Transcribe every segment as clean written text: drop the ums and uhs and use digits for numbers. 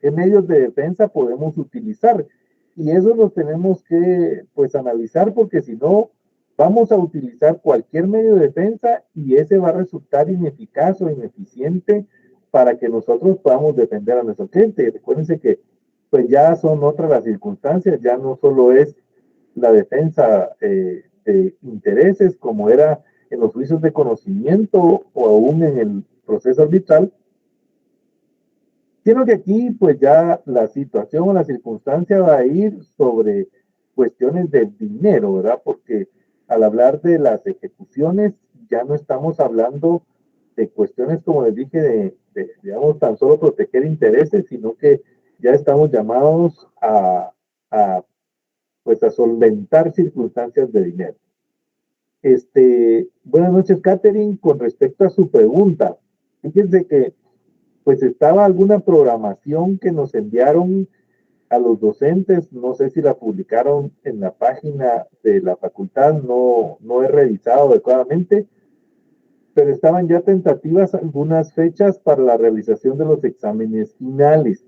qué medios de defensa podemos utilizar. Y eso lo tenemos que, pues, analizar, porque si no, vamos a utilizar cualquier medio de defensa y ese va a resultar ineficaz o ineficiente para que nosotros podamos defender a nuestro cliente. Recuérdense que pues ya son otras las circunstancias, ya no solo es la defensa de intereses como era en los juicios de conocimiento o aún en el proceso arbitral, sino que aquí pues ya la situación o la circunstancia va a ir sobre cuestiones de dinero, ¿verdad? Porque al hablar de las ejecuciones ya no estamos hablando de cuestiones, como les dije, digamos, tan solo proteger intereses, sino que ya estamos llamados a, pues a solventar circunstancias de dinero. Buenas noches, Catherine. Con respecto a su pregunta, fíjense que pues estaba alguna programación que nos enviaron a los docentes, no sé si la publicaron en la página de la facultad, no he revisado adecuadamente, pero estaban ya tentativas algunas fechas para la realización de los exámenes finales,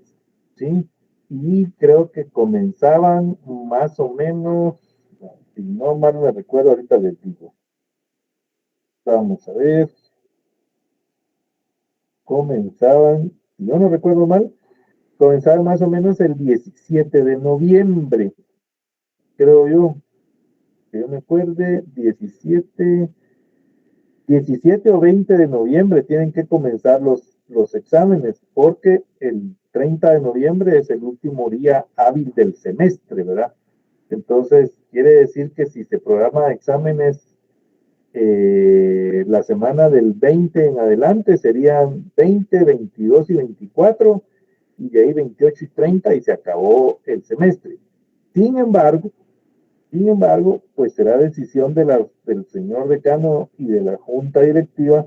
¿sí? Y creo que comenzaban más o menos, si no mal me recuerdo, ahorita les digo. Vamos a ver, comenzaban, si yo no recuerdo mal, comenzaban más o menos el 17 de noviembre, creo yo, que yo me acuerde, 17 o 20 de noviembre tienen que comenzar los exámenes, porque el 30 de noviembre es el último día hábil del semestre, ¿verdad? Entonces, quiere decir que si se programa exámenes la semana del 20 en adelante, serían 20, 22 y 24, y de ahí 28 y 30, y se acabó el semestre. Sin embargo, pues será decisión del señor decano y de la junta directiva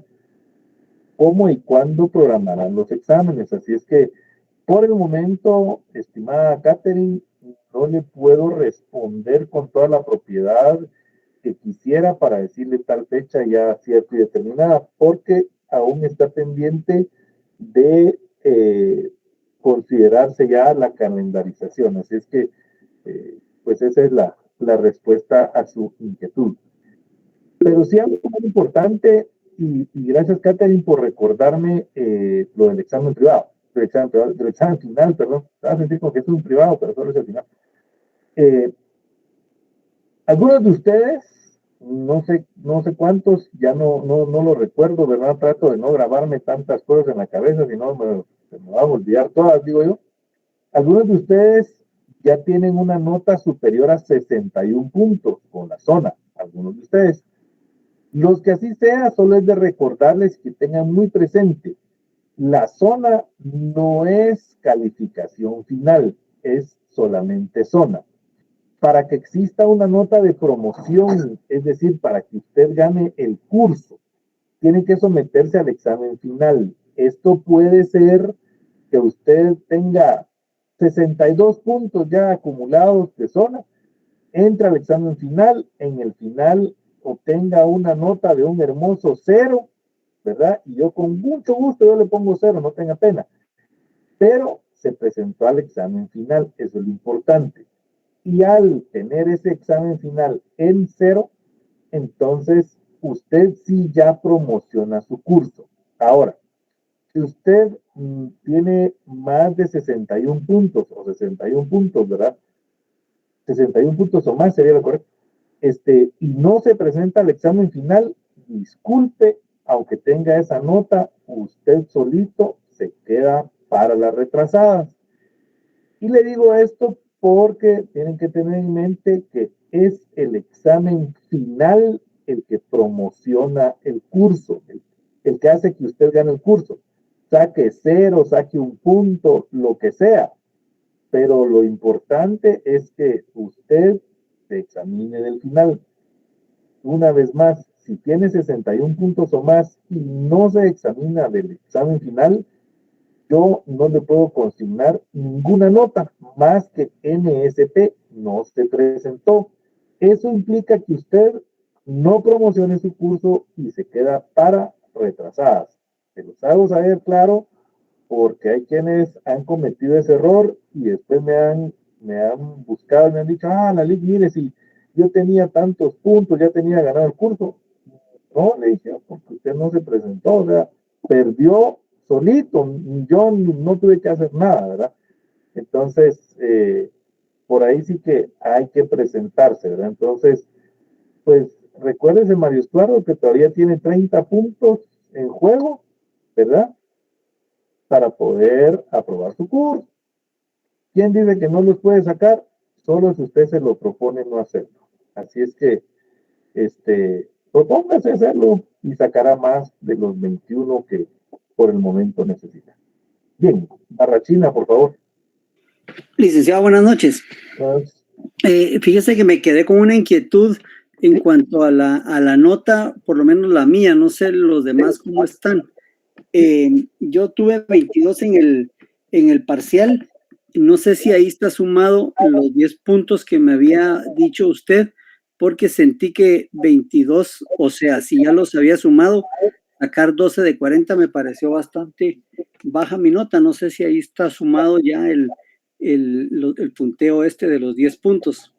cómo y cuándo programarán los exámenes. Así es que, por el momento, estimada Catherine, no le puedo responder con toda la propiedad que quisiera para decirle tal fecha ya cierta y determinada, porque aún está pendiente de considerarse ya la calendarización. Así es que, pues esa es la respuesta a su inquietud. Pero sí algo muy importante, y gracias, Catherine, por recordarme lo del examen privado, del examen final, perdón. Estaba a sentir como que es un privado, pero solo es el final. Algunos de ustedes, no sé cuántos, ya no lo recuerdo, ¿verdad? Trato de no grabarme tantas cosas en la cabeza, si no se me va a olvidar todas, digo yo. Algunos de ustedes ya tienen una nota superior a 61 puntos con la zona, algunos de ustedes. Los que así sea, solo es de recordarles que tengan muy presente, la zona no es calificación final, es solamente zona. Para que exista una nota de promoción, es decir, para que usted gane el curso, tiene que someterse al examen final. Esto puede ser que usted tenga 62 puntos ya acumulados de zona, entra al examen final, en el final obtenga una nota de un hermoso 0, ¿verdad? Y yo con mucho gusto yo le pongo 0, no tenga pena. Pero se presentó al examen final, eso es lo importante. Y al tener ese examen final en 0, entonces usted sí ya promociona su curso. Ahora, si usted tiene más de 61 puntos o 61 puntos, ¿verdad? 61 puntos o más sería lo correcto. Y no se presenta al examen final, disculpe, aunque tenga esa nota, usted solito se queda para las retrasadas. Y le digo esto porque tienen que tener en mente que es el examen final el que promociona el curso, el que hace que usted gane el curso. Saque 0, saque un punto, lo que sea. Pero lo importante es que usted se examine del final. Una vez más, si tiene 61 puntos o más y no se examina del examen final, yo no le puedo consignar ninguna nota más que NSP, no se presentó. Eso implica que usted no promocione su curso y se queda para retrasadas. Se los hago saber, claro, porque hay quienes han cometido ese error y después me han buscado, me han dicho, la Lic, mire, si yo tenía tantos puntos, ya tenía ganado el curso. No, le dije, porque usted no se presentó, o sea, perdió solito, yo no tuve que hacer nada, ¿verdad? Entonces, por ahí sí que hay que presentarse, ¿verdad? Entonces, pues recuérdese, Mario Estuardo, que todavía tiene 30 puntos en juego, ¿verdad? Para poder aprobar su curso. ¿Quién dice que no los puede sacar? Solo si usted se lo propone no hacerlo. Así es que, propóngase hacerlo y sacará más de los 21 que por el momento necesita. Bien, Barrachina, por favor. Licenciado, buenas noches. Fíjese que me quedé con una inquietud en cuanto a la nota, por lo menos la mía, no sé los demás cómo están. Yo tuve 22 en el parcial, no sé si ahí está sumado los 10 puntos que me había dicho usted, porque sentí que 22, o sea, si ya los había sumado, sacar 12 de 40 me pareció bastante baja mi nota, no sé si ahí está sumado ya el punteo de los 10 puntos.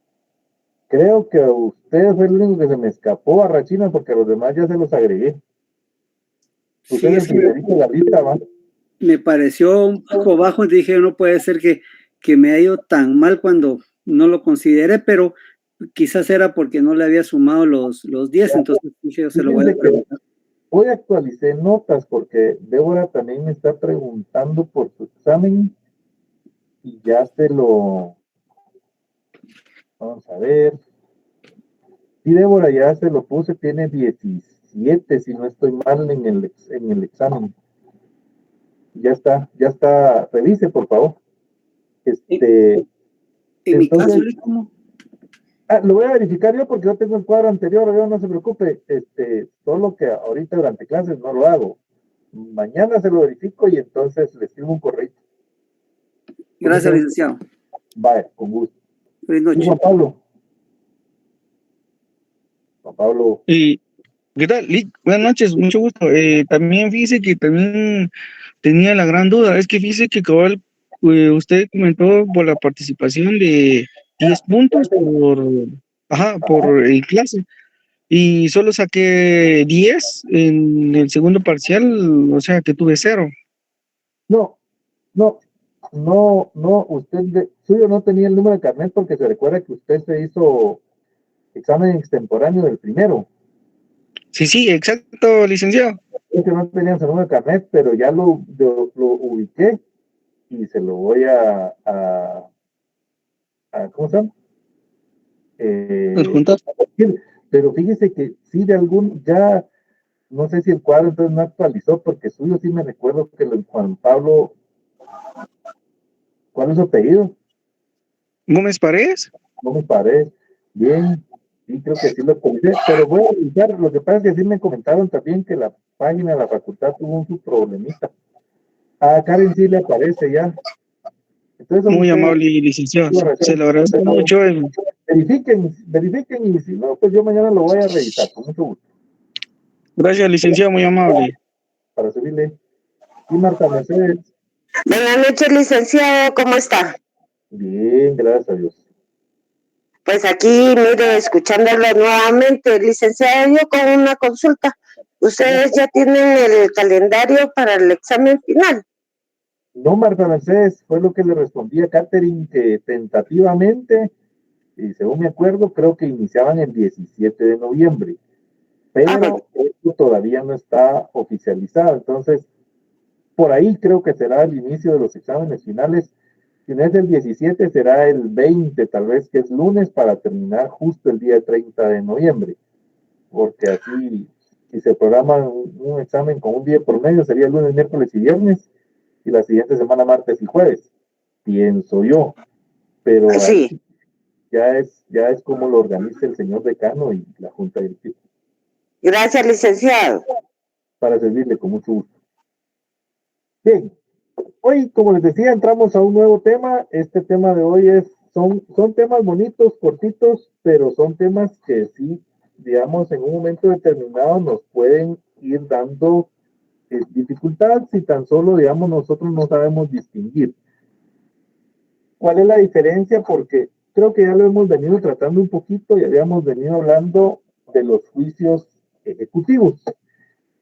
Creo que a usted fue el único que se me escapó, Barrachina, porque a los demás ya se los agregué. Usted Sí, es el primerito de la lista, ¿va? Me pareció un poco bajo, dije, no puede ser que me haya ido tan mal cuando no lo consideré, pero quizás era porque no le había sumado los 10, entonces dije, se lo voy a preguntar. Hoy actualicé notas porque Débora también me está preguntando por su examen y ya vamos a ver. Sí, Débora, ya se lo puse, tiene 17, si no estoy mal en el examen. Ya está, revise, por favor. En mi caso, ¿cómo? Lo voy a verificar yo porque yo tengo el cuadro anterior, no se preocupe, solo que ahorita durante clases no lo hago. Mañana se lo verifico y entonces le escribo un correo. Gracias, licenciado. Vaya, con gusto. Buenas noches. Juan Pablo. Juan Pablo. ¿Qué tal? Buenas noches, mucho gusto. También fíjese que también tenía la gran duda, es que fíjese que cabal, usted comentó por la participación de 10 puntos por clase, y solo saqué 10 en el segundo parcial, o sea que tuve 0. No, usted suyo no tenía el número de carnet porque se recuerda que usted se hizo examen extemporáneo del primero. Sí, exacto, licenciado. Es que no tenía su número de carnet, pero ya lo ubiqué y se lo voy a ¿cómo se llama? Adjuntar. Pero fíjese que sí, ya, no sé si el cuadro entonces no actualizó, porque suyo sí me recuerdo que Juan Pablo, ¿cuál es su apellido? ¿Gómez Paredes? Gómez Paredes. Bien, sí, creo que sí lo actualicé, pero voy a revisar. Lo que pasa es que sí me comentaron también que la página de la facultad tuvo su problemita. A Karen sí le aparece ya. Entonces, Muy amable, licenciado. Se lo agradezco mucho. Verifiquen y si no, pues yo mañana lo voy a revisar, con mucho gusto. Gracias, licenciado, muy amable. Para servirle. Y Marta Mercedes. Buenas noches, licenciado, ¿cómo está? Bien, gracias a Dios. Pues aquí, mire, escuchándolo nuevamente, licenciado, yo con una consulta. ¿Ustedes ya tienen el calendario para el examen final? No, Marta Mercedes, fue lo que le respondí a Catherine, que tentativamente, y según me acuerdo, creo que iniciaban el 17 de noviembre, pero esto todavía no está oficializado. Entonces, por ahí creo que será el inicio de los exámenes finales. Si no es el 17, será el 20, tal vez, que es lunes, para terminar justo el día 30 de noviembre. Porque así, si se programa un examen con un día por medio, sería lunes, miércoles y viernes, y la siguiente semana martes y jueves, pienso yo. Pero sí, ya es como lo organiza el señor decano y la junta directiva. Gracias, licenciado. Para servirle con mucho gusto. Bien, hoy, como les decía, entramos a un nuevo tema. Este tema de hoy son temas bonitos, cortitos, pero son temas que sí, digamos, en un momento determinado nos pueden ir dando dificultad si tan solo, digamos, nosotros no sabemos distinguir. ¿Cuál es la diferencia? Porque creo que ya lo hemos venido tratando un poquito y habíamos venido hablando de los juicios ejecutivos.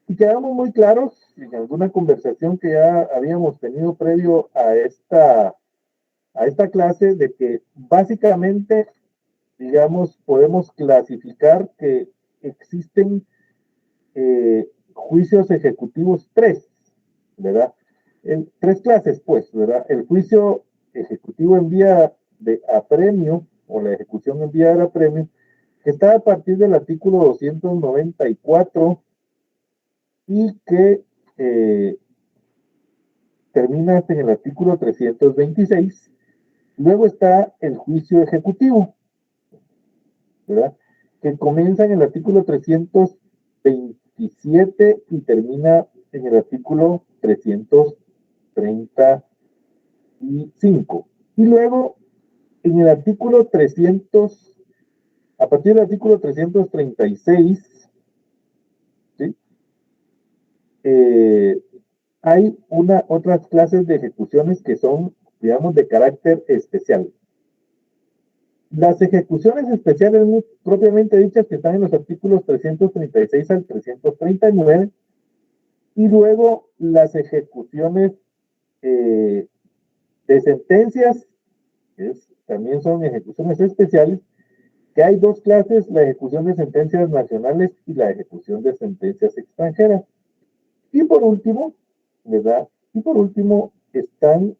Y quedamos muy claros en alguna conversación que ya habíamos tenido previo a esta clase de que básicamente, digamos, podemos clasificar que existen juicios ejecutivos tres, ¿verdad? Tres clases, pues, ¿verdad? El juicio ejecutivo en vía de apremio o la ejecución en vía de apremio, que está a partir del artículo 294 y que termina en el artículo 326. Luego está el juicio ejecutivo, ¿verdad? Que comienza en el artículo 327 y termina en el artículo 335. Y luego en el artículo 300, a partir del artículo 336, ¿sí? Hay otras clases de ejecuciones que son, digamos, de carácter especial. Las ejecuciones especiales propiamente dichas que están en los artículos 336 al 339, y luego las ejecuciones de sentencias, que también son ejecuciones especiales, que hay dos clases, la ejecución de sentencias nacionales y la ejecución de sentencias extranjeras. Y por último, ¿verdad? Y por último están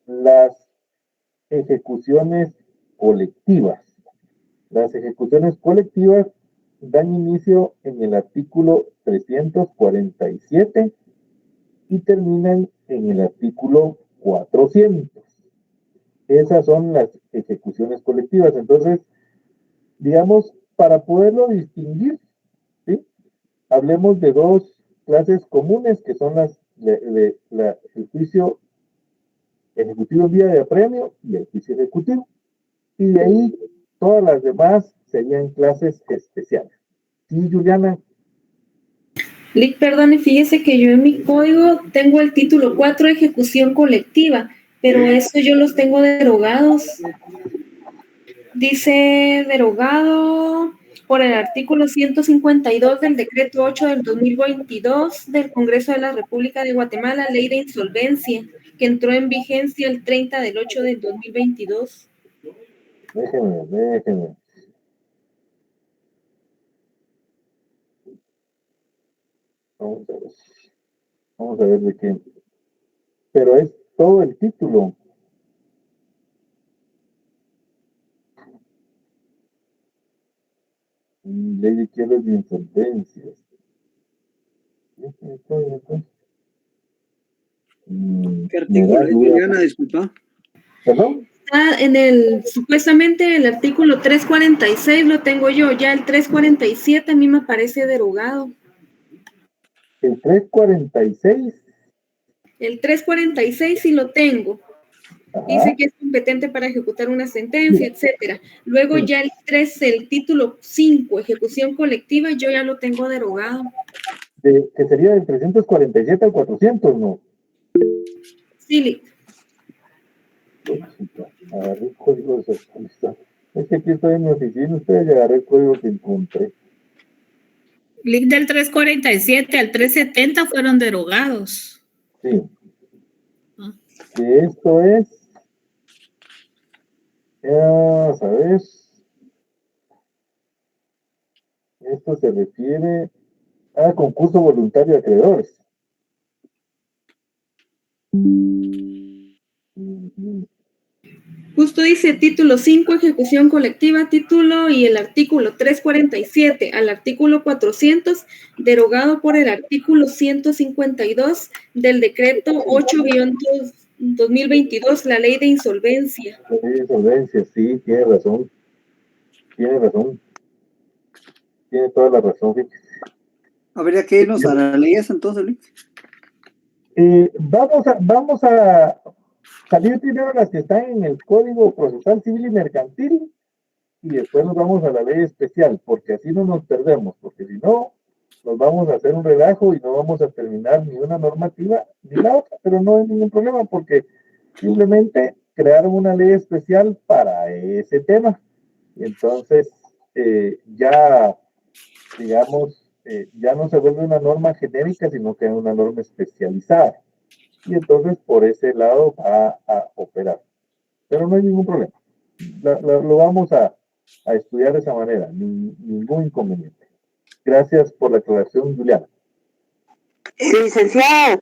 las ejecuciones colectivas. Las ejecuciones colectivas dan inicio en el artículo 347 y terminan en el artículo 400. Esas son las ejecuciones colectivas. Entonces, digamos, para poderlo distinguir, ¿sí? Hablemos de dos clases comunes que son el juicio ejecutivo en vía de apremio y el juicio ejecutivo. Y de ahí todas las demás serían clases especiales. Sí, Juliana. Lick, perdone, fíjese que yo en mi código tengo el título 4, ejecución colectiva, pero eso yo los tengo derogados. Dice derogado por el artículo 152 del decreto 8 del 2022 del Congreso de la República de Guatemala, ley de insolvencia, que entró en vigencia el 30 del 8 del 2022. Déjeme. Vamos a ver de qué. Pero es todo el título. Ley de quiebres de insolvencias. ¿Qué artículo es, Juliana? Disculpa. ¿Perdón? Está supuestamente el artículo 346 lo tengo yo, ya el 347 a mí me parece derogado. El 346. El 346 sí lo tengo. Ajá. Dice que es competente para ejecutar una sentencia, etcétera. Luego ya el título 5, ejecución colectiva, yo ya lo tengo derogado. Que sería del 347 al 400, ¿no? Sí, agarré el código de sorpresa. Es que aquí estoy en mi oficina, ustedes ya agarré el código que encontré. Lick, del 347 al 370 fueron derogados. Sí. Que esto es, vamos a ver, esto se refiere a concurso voluntario de acreedores. Justo dice título 5, ejecución colectiva, título y el artículo 347 al artículo 400, derogado por el artículo 152 del decreto 8-2022, la ley de insolvencia. La ley de insolvencia, sí, tiene razón. Tiene toda la razón, fíjese. Habría que irnos a las leyes entonces, Luis. Vamos a salir primero las que están en el Código Procesal Civil y Mercantil y después nos vamos a la ley especial, porque así no nos perdemos, porque si no, nos vamos a hacer un relajo y no vamos a terminar ni una normativa ni la otra, pero no hay ningún problema porque simplemente crearon una ley especial para ese tema. Y entonces, ya, digamos, ya no se vuelve una norma genérica, sino que es una norma especializada. Y entonces, por ese lado va a operar. Pero no hay ningún problema. Lo vamos a estudiar de esa manera, ningún inconveniente. Gracias por la aclaración, Juliana. Licenciado.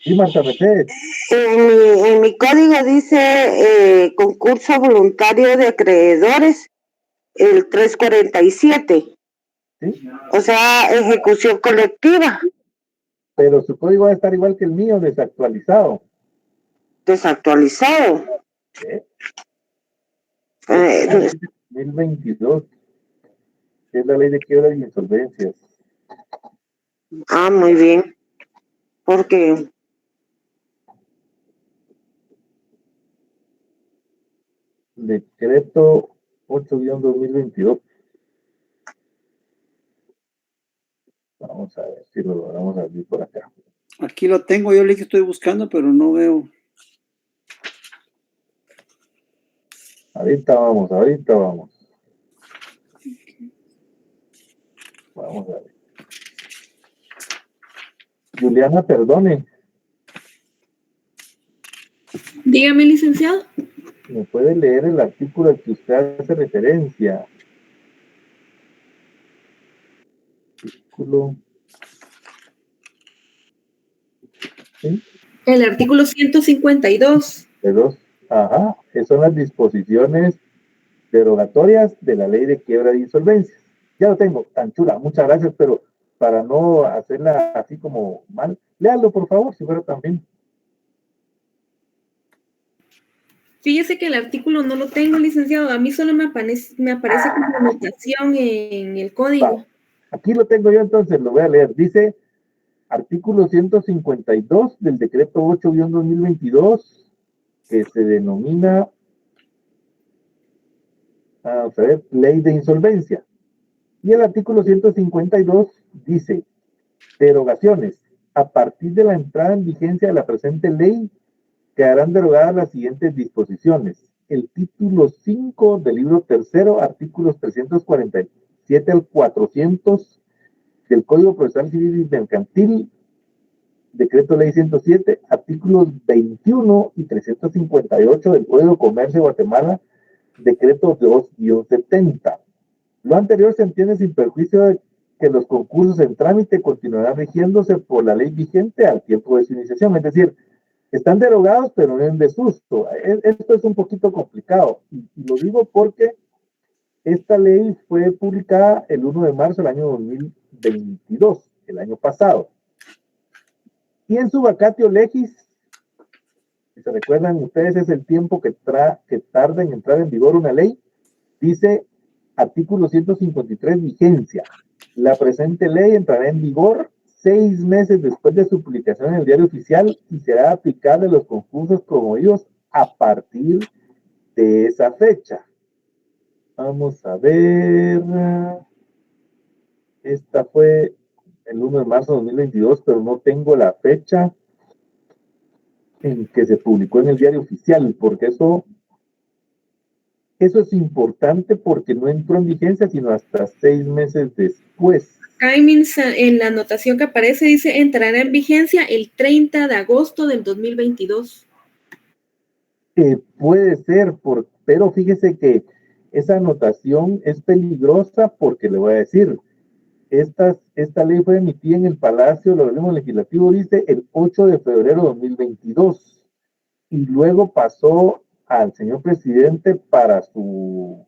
Sí, Marta Mercedes. En mi código dice concurso voluntario de acreedores, el 347. ¿Sí? O sea, ejecución colectiva. Pero su código va a estar igual que el mío, desactualizado. Desactualizado. ¿Sí? 2022, que es la ley de quiebras y insolvencias. Muy bien. Porque Decreto 8-2022. Vamos a ver si lo logramos abrir por acá. Aquí lo tengo, yo le estoy buscando, pero no veo. Ahorita vamos. Vamos a ver. Juliana, perdone. Dígame, licenciado. ¿Me puede leer el artículo al que usted hace referencia? Artículo. ¿Sí? El artículo 152. Ajá, que son las disposiciones derogatorias de la ley de quiebra de insolvencias. Ya lo tengo, tan chula, muchas gracias, pero para no hacerla así como mal, léalo por favor, si fuera también. Fíjese que el artículo no lo tengo, licenciado. A mí solo me aparece como anotación en el código. Aquí lo tengo yo, entonces lo voy a leer. Dice, artículo 152 del decreto 8-2022, que se denomina, vamos a ver, ley de insolvencia. Y el artículo 152 dice, derogaciones. A partir de la entrada en vigencia de la presente ley, quedarán derogadas las siguientes disposiciones. El título 5 del libro tercero, artículos 347 al 400 del Código Procesal Civil y Mercantil, Decreto Ley 107, artículos 21 y 358 del Código de Comercio de Guatemala, Decreto 2-70. Lo anterior se entiende sin perjuicio de que los concursos en trámite continuarán rigiéndose por la ley vigente al tiempo de su iniciación. Es decir, están derogados, pero no en desuso. Esto es un poquito complicado. Y lo digo porque esta ley fue publicada el 1 de marzo del año 2022, el año pasado. Y en su vacatio legis, si se recuerdan ustedes, es el tiempo que tarda en entrar en vigor una ley, dice artículo 153, vigencia. La presente ley entrará en vigor 6 meses después de su publicación en el Diario Oficial y será aplicable a los concursos promovidos a partir de esa fecha. Vamos a ver. Esta fue el 1 de marzo de 2022, pero no tengo la fecha en que se publicó en el Diario Oficial, porque eso es importante porque no entró en vigencia sino hasta 6 meses después. En la anotación que aparece dice entrará en vigencia el 30 de agosto del 2022. Puede ser, pero fíjese que esa anotación es peligrosa porque le voy a decir, esta ley fue emitida en el Palacio del Organismo Legislativo, dice, el 8 de febrero de 2022, y luego pasó al señor presidente para su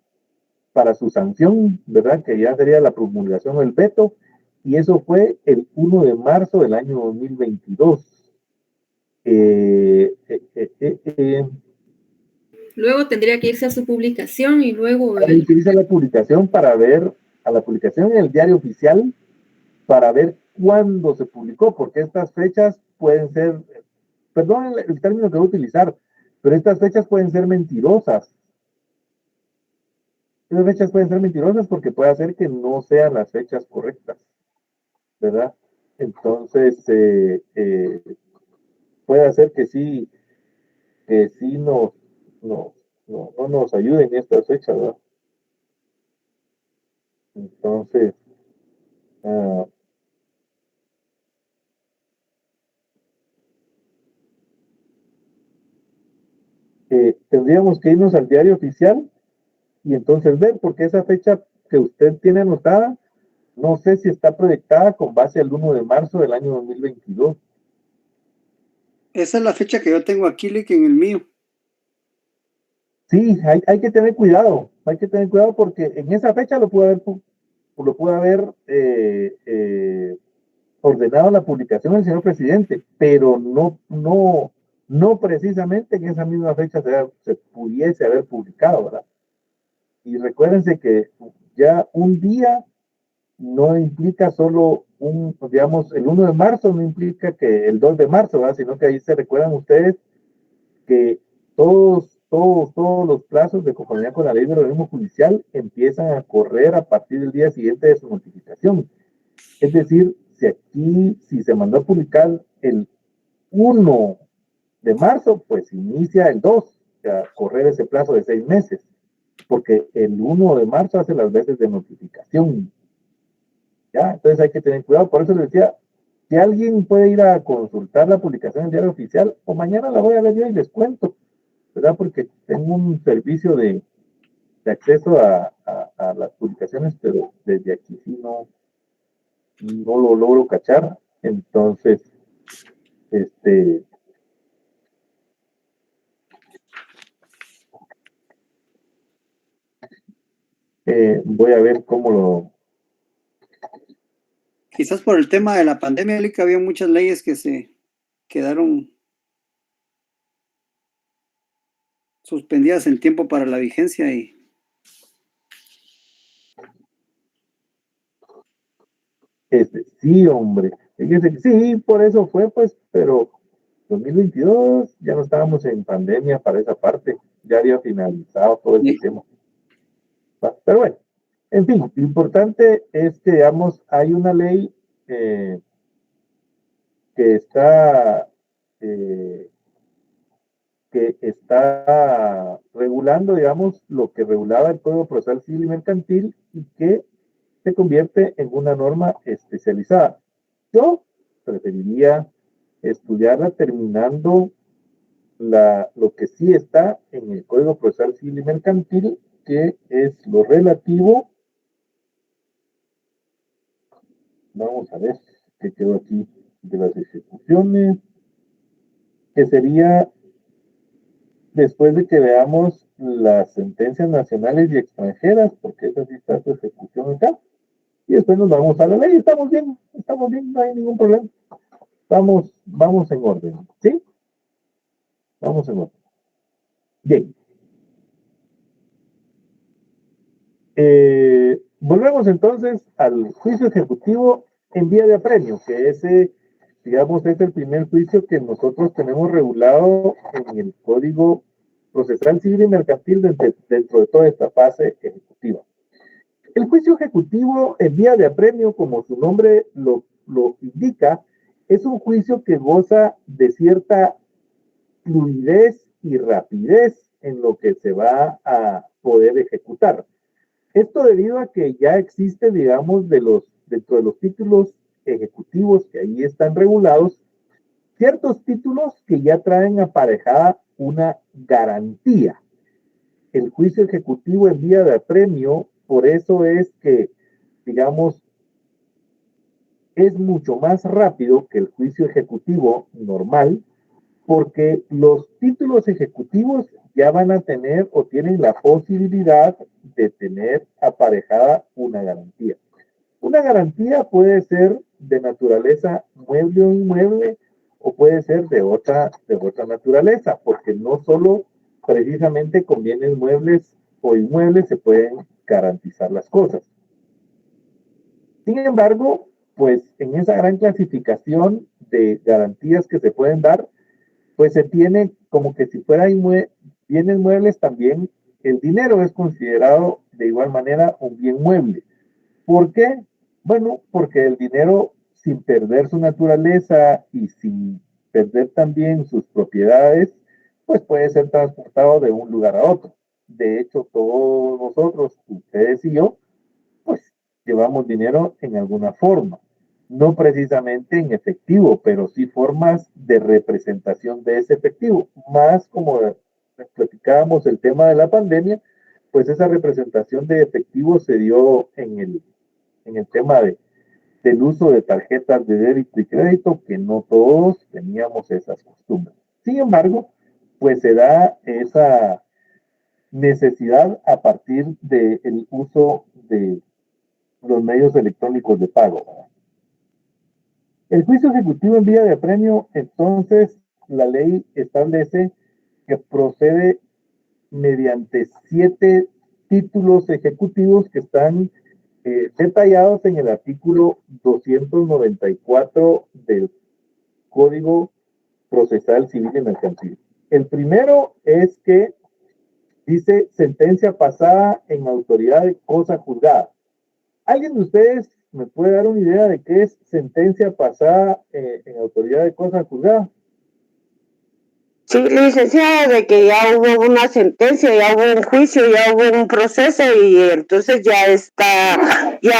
sanción, ¿verdad? Que ya sería la promulgación o el veto, y eso fue el 1 de marzo del año 2022. Luego tendría que irse a su publicación y luego... Hay que irse a la publicación para ver, a la publicación en el Diario Oficial, para ver cuándo se publicó, porque estas fechas pueden ser, perdón el término que voy a utilizar, pero estas fechas pueden ser mentirosas. Estas fechas pueden ser mentirosas porque puede hacer que no sean las fechas correctas. ¿verdad? Entonces, puede hacer que sí no nos ayuden estas fechas, ¿verdad? Entonces, tendríamos que irnos al diario oficial y entonces ver, porque esa fecha que usted tiene anotada, no sé si está proyectada con base al 1 de marzo del año 2022. Esa es la fecha que yo tengo aquí, Lick, en el mío. Sí, hay que tener cuidado porque en esa fecha lo pude haber ordenado la publicación del señor presidente, pero no precisamente en esa misma fecha se pudiese haber publicado, ¿verdad? Y recuérdense que ya un día no implica solo digamos, el 1 de marzo no implica que el 2 de marzo, ¿verdad? Sino que ahí se recuerdan ustedes que todos los plazos de conformidad con la ley del organismo judicial empiezan a correr a partir del día siguiente de su notificación. Es decir, si se mandó a publicar el 1 de marzo, pues inicia el 2, a correr ese plazo de 6 meses, porque el 1 de marzo hace las veces de notificación. ¿Ya? Entonces hay que tener cuidado. Por eso les decía, si alguien puede ir a consultar la publicación del diario oficial, o mañana la voy a ver yo y les cuento, ¿verdad? Porque tengo un servicio de acceso a las publicaciones, pero desde aquí sí no lo logro cachar. Entonces, voy a ver cómo lo... Quizás por el tema de la pandemia, Lick, había muchas leyes que se quedaron suspendidas en tiempo para la vigencia y sí, hombre. Fíjense que sí, por eso fue, pues, pero 2022 ya no estábamos en pandemia para esa parte, ya había finalizado todo ese tema. Pero bueno, en fin, lo importante es que, digamos, hay una ley que está regulando, digamos, lo que regulaba el Código Procesal Civil y Mercantil y que se convierte en una norma especializada. Yo preferiría estudiarla terminando lo que sí está en el Código Procesal Civil y Mercantil, que es lo relativo. Vamos a ver qué quedó aquí de las ejecuciones, que sería después de que veamos las sentencias nacionales y extranjeras, porque esa sí está su ejecución acá, y después nos vamos a la ley. Estamos bien, no hay ningún problema. Vamos en orden, ¿sí? Vamos en orden. Bien. Volvemos entonces al juicio ejecutivo en vía de apremio, que ese, digamos, es el primer juicio que nosotros tenemos regulado en el Código Procesal Civil y Mercantil dentro de toda esta fase ejecutiva. El juicio ejecutivo en vía de apremio, como su nombre lo indica, es un juicio que goza de cierta fluidez y rapidez en lo que se va a poder ejecutar. Esto debido a que ya existe, digamos, dentro de los títulos ejecutivos que ahí están regulados, ciertos títulos que ya traen aparejada una garantía. El juicio ejecutivo en vía de apremio, por eso es que, digamos, es mucho más rápido que el juicio ejecutivo normal, porque los títulos ejecutivos ya van a tener o tienen la posibilidad de tener aparejada una garantía. Una garantía puede ser de naturaleza mueble o inmueble, o puede ser de otra naturaleza, porque no solo precisamente con bienes muebles o inmuebles se pueden garantizar las cosas. Sin embargo, pues en esa gran clasificación de garantías que se pueden dar, pues se tiene como que si fuera bienes muebles, también el dinero es considerado de igual manera un bien mueble. ¿Por qué? Bueno, porque el dinero sin perder su naturaleza y sin perder también sus propiedades, pues puede ser transportado de un lugar a otro. De hecho, todos nosotros, ustedes y yo, pues llevamos dinero en alguna forma. No precisamente en efectivo, pero sí formas de representación de ese efectivo. Más como platicábamos el tema de la pandemia, pues esa representación de efectivo se dio en el tema del uso de tarjetas de débito y crédito, que no todos teníamos esas costumbres. Sin embargo, pues se da esa necesidad a partir del uso de los medios electrónicos de pago. El juicio ejecutivo en vía de apremio, entonces, la ley establece que procede mediante 7 títulos ejecutivos que están detallados en el artículo 294 del Código Procesal Civil y Mercantil. El primero es que dice sentencia pasada en autoridad de cosa juzgada. ¿Alguien de ustedes me puede dar una idea de qué es sentencia pasada en autoridad de cosa juzgada? Sí, licenciado, de que ya hubo una sentencia, ya hubo un juicio, ya hubo un proceso y entonces ya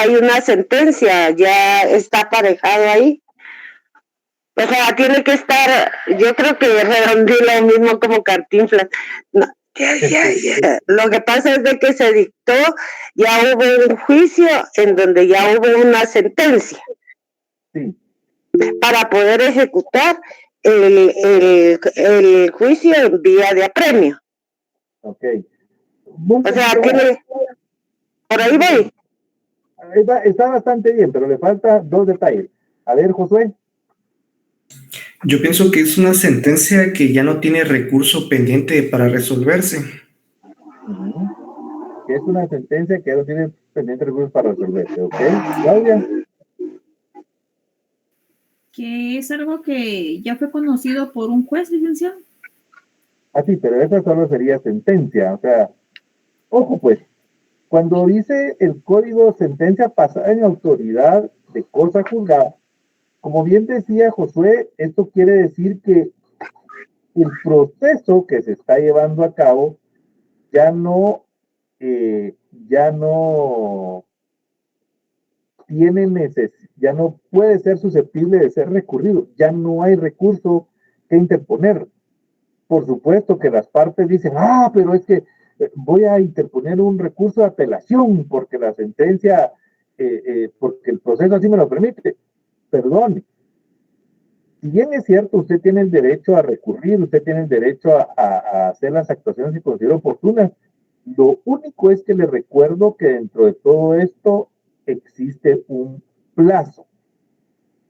hay una sentencia, ya está aparejado ahí. O sea, tiene que estar, yo creo que redondí lo mismo como Cantinflas. No, ya. Lo que pasa es de que se dictó, ya hubo un juicio en donde ya hubo una sentencia. Sí. Para poder ejecutar el juicio en vía de apremio. Ok. O sea, por ahí voy. Está bastante bien, pero le faltan 2 detalles. A ver, Josué. Yo pienso que es una sentencia que ya no tiene recurso pendiente para resolverse. Que es una sentencia que ya no tiene pendiente recursos para resolverse, ¿ok? Claudia. Que es algo que ya fue conocido por un juez, licenciado. Ah, sí, pero esa solo sería sentencia. O sea, ojo pues, cuando dice el código sentencia pasada en autoridad de cosa juzgada, como bien decía Josué, esto quiere decir que el proceso que se está llevando a cabo ya no ya no puede ser susceptible de ser recurrido, ya no hay recurso que interponer. Por supuesto que las partes dicen, pero es que voy a interponer un recurso de apelación porque la sentencia, porque el proceso así me lo permite. Perdón, si bien es cierto, usted tiene el derecho a recurrir, usted tiene el derecho a hacer las actuaciones que considere oportunas. Lo único es que le recuerdo que dentro de todo esto existe un plazo,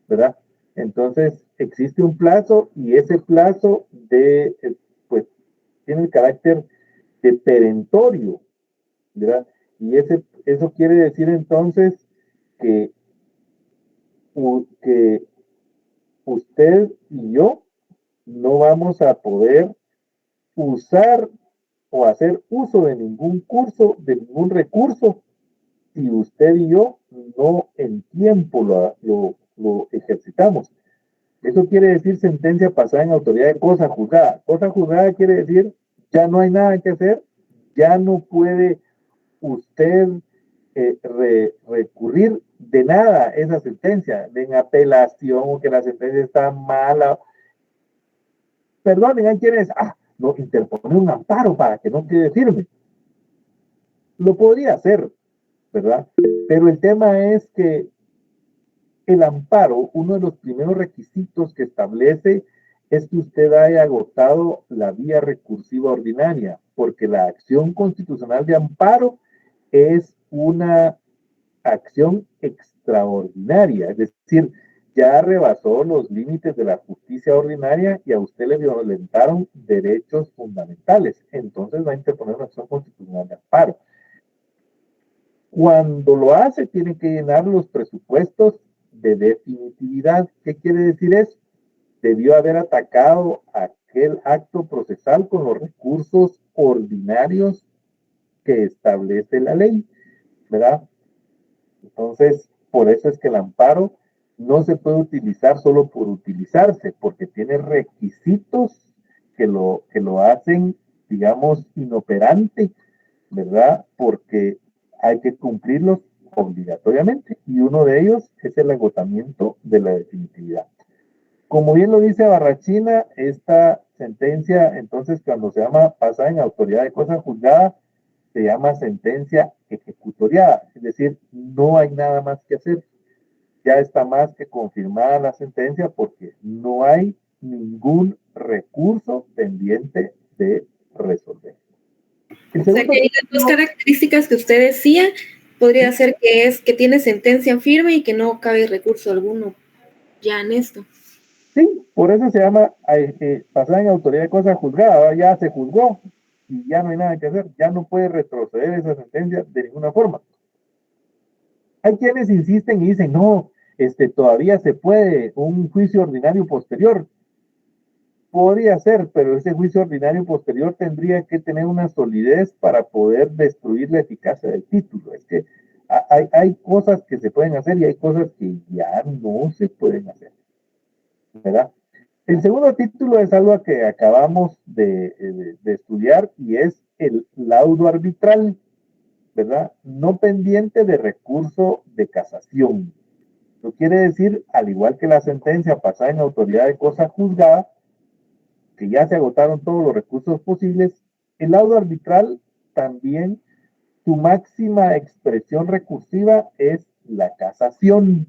¿verdad? Entonces, existe un plazo y ese plazo pues, tiene el carácter de perentorio, ¿verdad? Y eso quiere decir entonces que usted y yo no vamos a poder usar o hacer uso de ningún curso, de ningún recurso, si usted y yo no en tiempo lo ejercitamos. Eso quiere decir sentencia pasada en autoridad de cosa juzgada. Cosa juzgada quiere decir ya no hay nada que hacer, ya no puede usted recurrir de nada a esa sentencia, de en apelación o que la sentencia está mala. Perdonen, hay quienes, no, interponer un amparo para que no quede firme. Lo podría hacer, ¿verdad? Pero el tema es que el amparo, uno de los primeros requisitos que establece es que usted haya agotado la vía recursiva ordinaria, porque la acción constitucional de amparo es una acción extraordinaria, es decir, ya rebasó los límites de la justicia ordinaria y a usted le violentaron derechos fundamentales. Entonces va a interponer una acción constitucional de amparo. Cuando lo hace, tiene que llenar los presupuestos de definitividad. ¿Qué quiere decir eso? Debió haber atacado aquel acto procesal con los recursos ordinarios que establece la ley, ¿verdad? Entonces, por eso es que el amparo no se puede utilizar solo por utilizarse, porque tiene requisitos que lo hacen, digamos, inoperante, ¿verdad? Porque hay que cumplirlos obligatoriamente, y uno de ellos es el agotamiento de la definitividad. Como bien lo dice Barrachina, esta sentencia, entonces, cuando se llama pasada en autoridad de cosa juzgada, se llama sentencia ejecutoriada, es decir, no hay nada más que hacer. Ya está más que confirmada la sentencia porque no hay ningún recurso pendiente de resolver. O sea, que hay las dos características que usted decía, podría ser que es que tiene sentencia firme y que no cabe recurso alguno ya en esto. Sí, por eso se llama pasada en autoridad de cosa juzgada, ya se juzgó y ya no hay nada que hacer, ya no puede retroceder esa sentencia de ninguna forma. Hay quienes insisten y dicen, no, todavía se puede un juicio ordinario posterior. Podría ser, pero ese juicio ordinario posterior tendría que tener una solidez para poder destruir la eficacia del título. Es que hay cosas que se pueden hacer y hay cosas que ya no se pueden hacer, ¿verdad? El segundo título es algo que acabamos de estudiar y es el laudo arbitral, ¿verdad? No pendiente de recurso de casación. Eso quiere decir, al igual que la sentencia pasada en autoridad de cosa juzgada, que ya se agotaron todos los recursos posibles, el laudo arbitral también, su máxima expresión recursiva es la casación,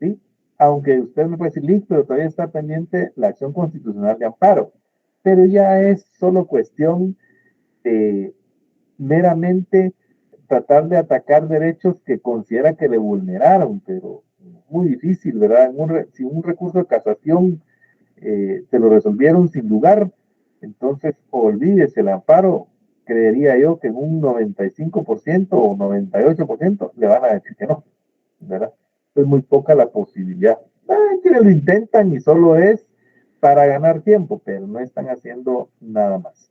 ¿sí? Aunque usted me puede decir, Lick, pero todavía está pendiente la acción constitucional de amparo, pero ya es solo cuestión de meramente tratar de atacar derechos que considera que le vulneraron, pero muy difícil, ¿verdad? Si un recurso de casación se lo resolvieron sin lugar, entonces olvídese el amparo, creería yo que en un 95% o 98% le van a decir que no, ¿verdad? Es muy poca la posibilidad. Hay quienes lo intentan y solo es para ganar tiempo, pero no están haciendo nada más.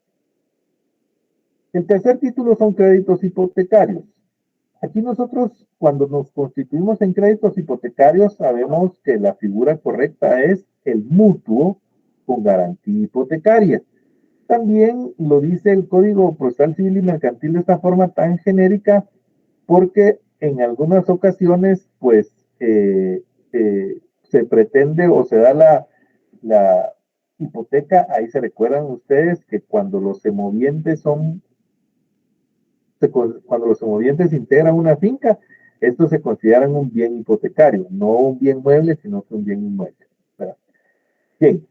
El tercer título son créditos hipotecarios. Aquí nosotros, cuando nos constituimos en créditos hipotecarios, sabemos que la figura correcta es el mutuo con garantía hipotecaria. También lo dice el Código Procesal Civil y Mercantil de esta forma tan genérica, porque en algunas ocasiones, pues, se pretende o se da la hipoteca. Ahí se recuerdan ustedes que cuando los semovientes cuando los semovientes integran una finca, estos se consideran un bien hipotecario, no un bien mueble, sino que un bien inmueble, ¿verdad? Bien,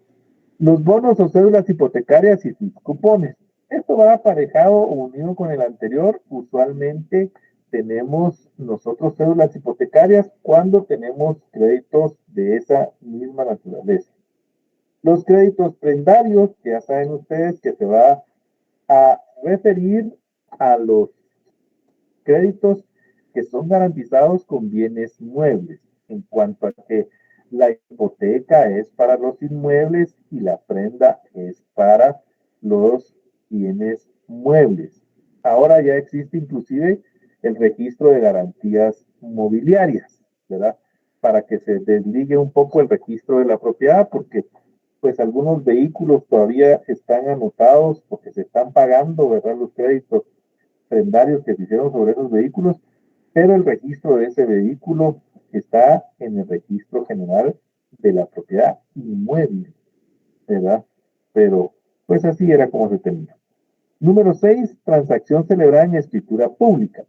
los bonos o cédulas hipotecarias y sus cupones. Esto va aparejado o unido con el anterior. Usualmente tenemos nosotros cédulas hipotecarias cuando tenemos créditos de esa misma naturaleza. Los créditos prendarios, que ya saben ustedes que se va a referir a los créditos que son garantizados con bienes muebles, en cuanto a que la hipoteca es para los inmuebles y la prenda es para los bienes muebles. Ahora ya existe inclusive el registro de garantías mobiliarias, ¿verdad? Para que se desligue un poco el registro de la propiedad, porque pues algunos vehículos todavía están anotados porque se están pagando, ¿verdad? Los créditos prendarios que se hicieron sobre esos vehículos, pero el registro de ese vehículo está en el registro general de la propiedad inmueble, ¿verdad? Pero pues así era como se tenía. Número 6, transacción celebrada en escritura pública.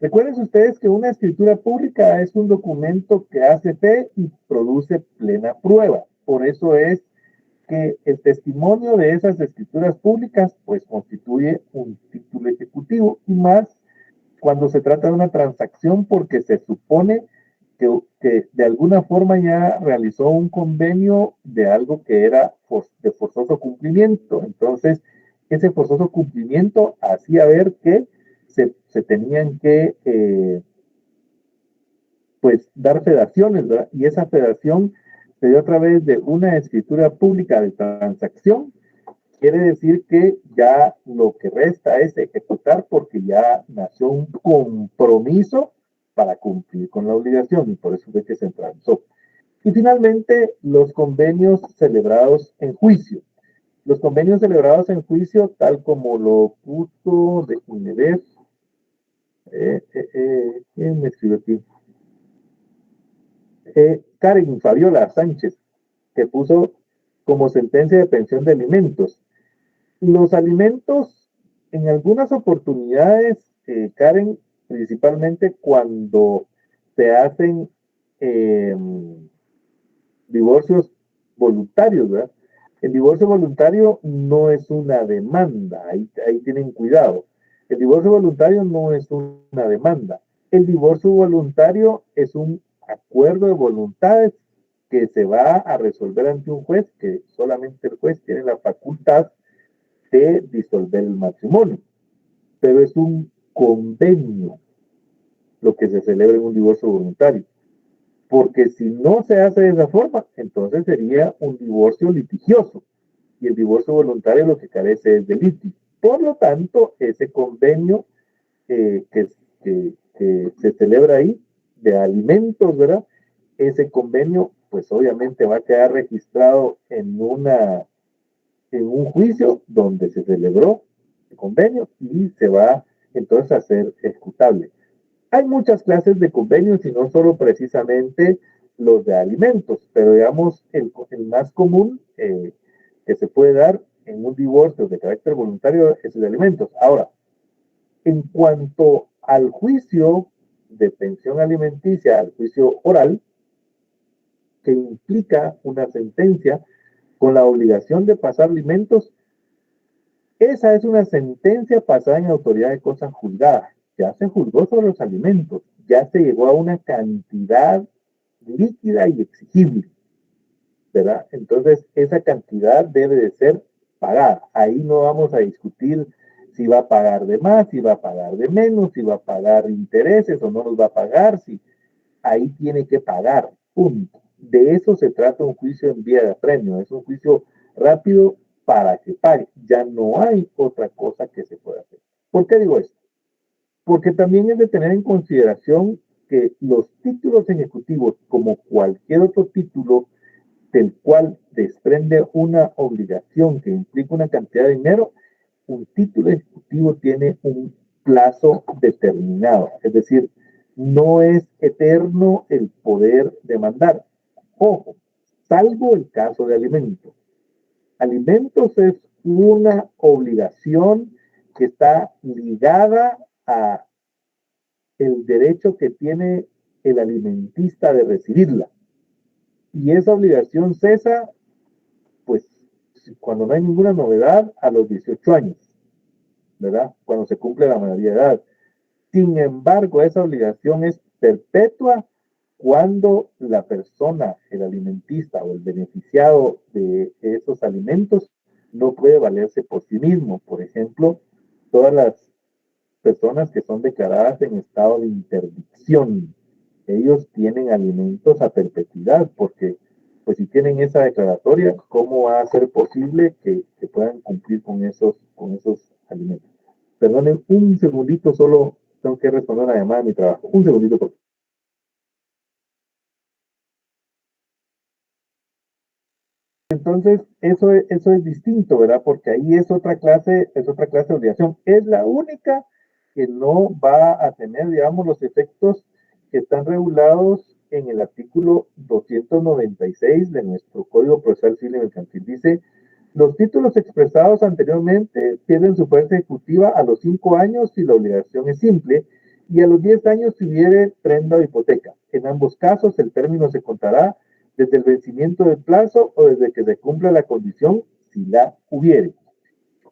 Recuerden ustedes que una escritura pública es un documento que hace fe y produce plena prueba. Por eso es que el testimonio de esas escrituras públicas pues constituye un título ejecutivo, y más cuando se trata de una transacción, porque se supone que de alguna forma ya realizó un convenio de algo que era de forzoso cumplimiento. Entonces, ese forzoso cumplimiento hacía ver que se tenían que pues dar fedaciones, ¿verdad? Y esa fedación se dio a través de una escritura pública de transacción. Quiere decir que ya lo que resta es ejecutar, porque ya nació un compromiso para cumplir con la obligación, y por eso es que se transó. Y finalmente, los convenios celebrados en juicio. Los convenios celebrados en juicio, tal como lo puso, déjenme ver, ¿quién me escribió aquí? Karen Fabiola Sánchez, que puso como sentencia de pensión de alimentos. Los alimentos, en algunas oportunidades, Karen, principalmente cuando se hacen divorcios voluntarios, ¿verdad? El divorcio voluntario no es una demanda, ahí tienen cuidado. El divorcio voluntario no es una demanda. El divorcio voluntario es un acuerdo de voluntades que se va a resolver ante un juez, que solamente el juez tiene la facultad de disolver el matrimonio. Pero es un convenio lo que se celebra en un divorcio voluntario. Porque si no se hace de esa forma, entonces sería un divorcio litigioso. Y el divorcio voluntario lo que carece es de litigio. Por lo tanto, ese convenio que se celebra ahí, de alimentos, ¿verdad? Ese convenio, pues obviamente va a quedar registrado en un juicio donde se celebró el convenio y se va entonces a hacer ejecutable. Hay muchas clases de convenios y no solo precisamente los de alimentos, pero digamos el más común que se puede dar en un divorcio de carácter voluntario es el de alimentos. Ahora, en cuanto al juicio de pensión alimenticia, al juicio oral, que implica una sentencia con la obligación de pasar alimentos, esa es una sentencia pasada en autoridad de cosa juzgada. Ya se juzgó sobre los alimentos, ya se llegó a una cantidad líquida y exigible, ¿verdad? Entonces, esa cantidad debe de ser pagada. Ahí no vamos a discutir si va a pagar de más, si va a pagar de menos, si va a pagar intereses o no los va a pagar, si ahí tiene que pagar, punto. De eso se trata un juicio en vía de apremio, es un juicio rápido para que pague. Ya no hay otra cosa que se pueda hacer. ¿Por qué digo esto? Porque también es de tener en consideración que los títulos ejecutivos, como cualquier otro título del cual desprende una obligación que implica una cantidad de dinero, un título ejecutivo tiene un plazo determinado. Es decir, no es eterno el poder demandar. Ojo, salvo el caso de alimentos. Alimentos es una obligación que está ligada a el derecho que tiene el alimentista de recibirla. Y esa obligación cesa, pues, cuando no hay ninguna novedad, a los 18 años, ¿verdad? Cuando se cumple la mayoría de edad. Sin embargo, esa obligación es perpetua cuando la persona, el alimentista o el beneficiado de esos alimentos no puede valerse por sí mismo. Por ejemplo, todas las personas que son declaradas en estado de interdicción, ellos tienen alimentos a perpetuidad, porque pues si tienen esa declaratoria, ¿cómo va a ser posible que puedan cumplir con esos alimentos? Perdonen un segundito, solo tengo que responder una llamada de mi trabajo. Un segundito, por favor. Entonces, eso es distinto, ¿verdad? Porque ahí es otra clase de obligación. Es la única que no va a tener, digamos, los efectos que están regulados en el artículo 296 de nuestro Código Procesal Civil y Mercantil. Dice, los títulos expresados anteriormente pierden su fuerza ejecutiva a los 5 años si la obligación es simple y a los 10 años si hubiere prenda o hipoteca. En ambos casos, el término se contará desde el vencimiento del plazo o desde que se cumpla la condición, si la hubiere.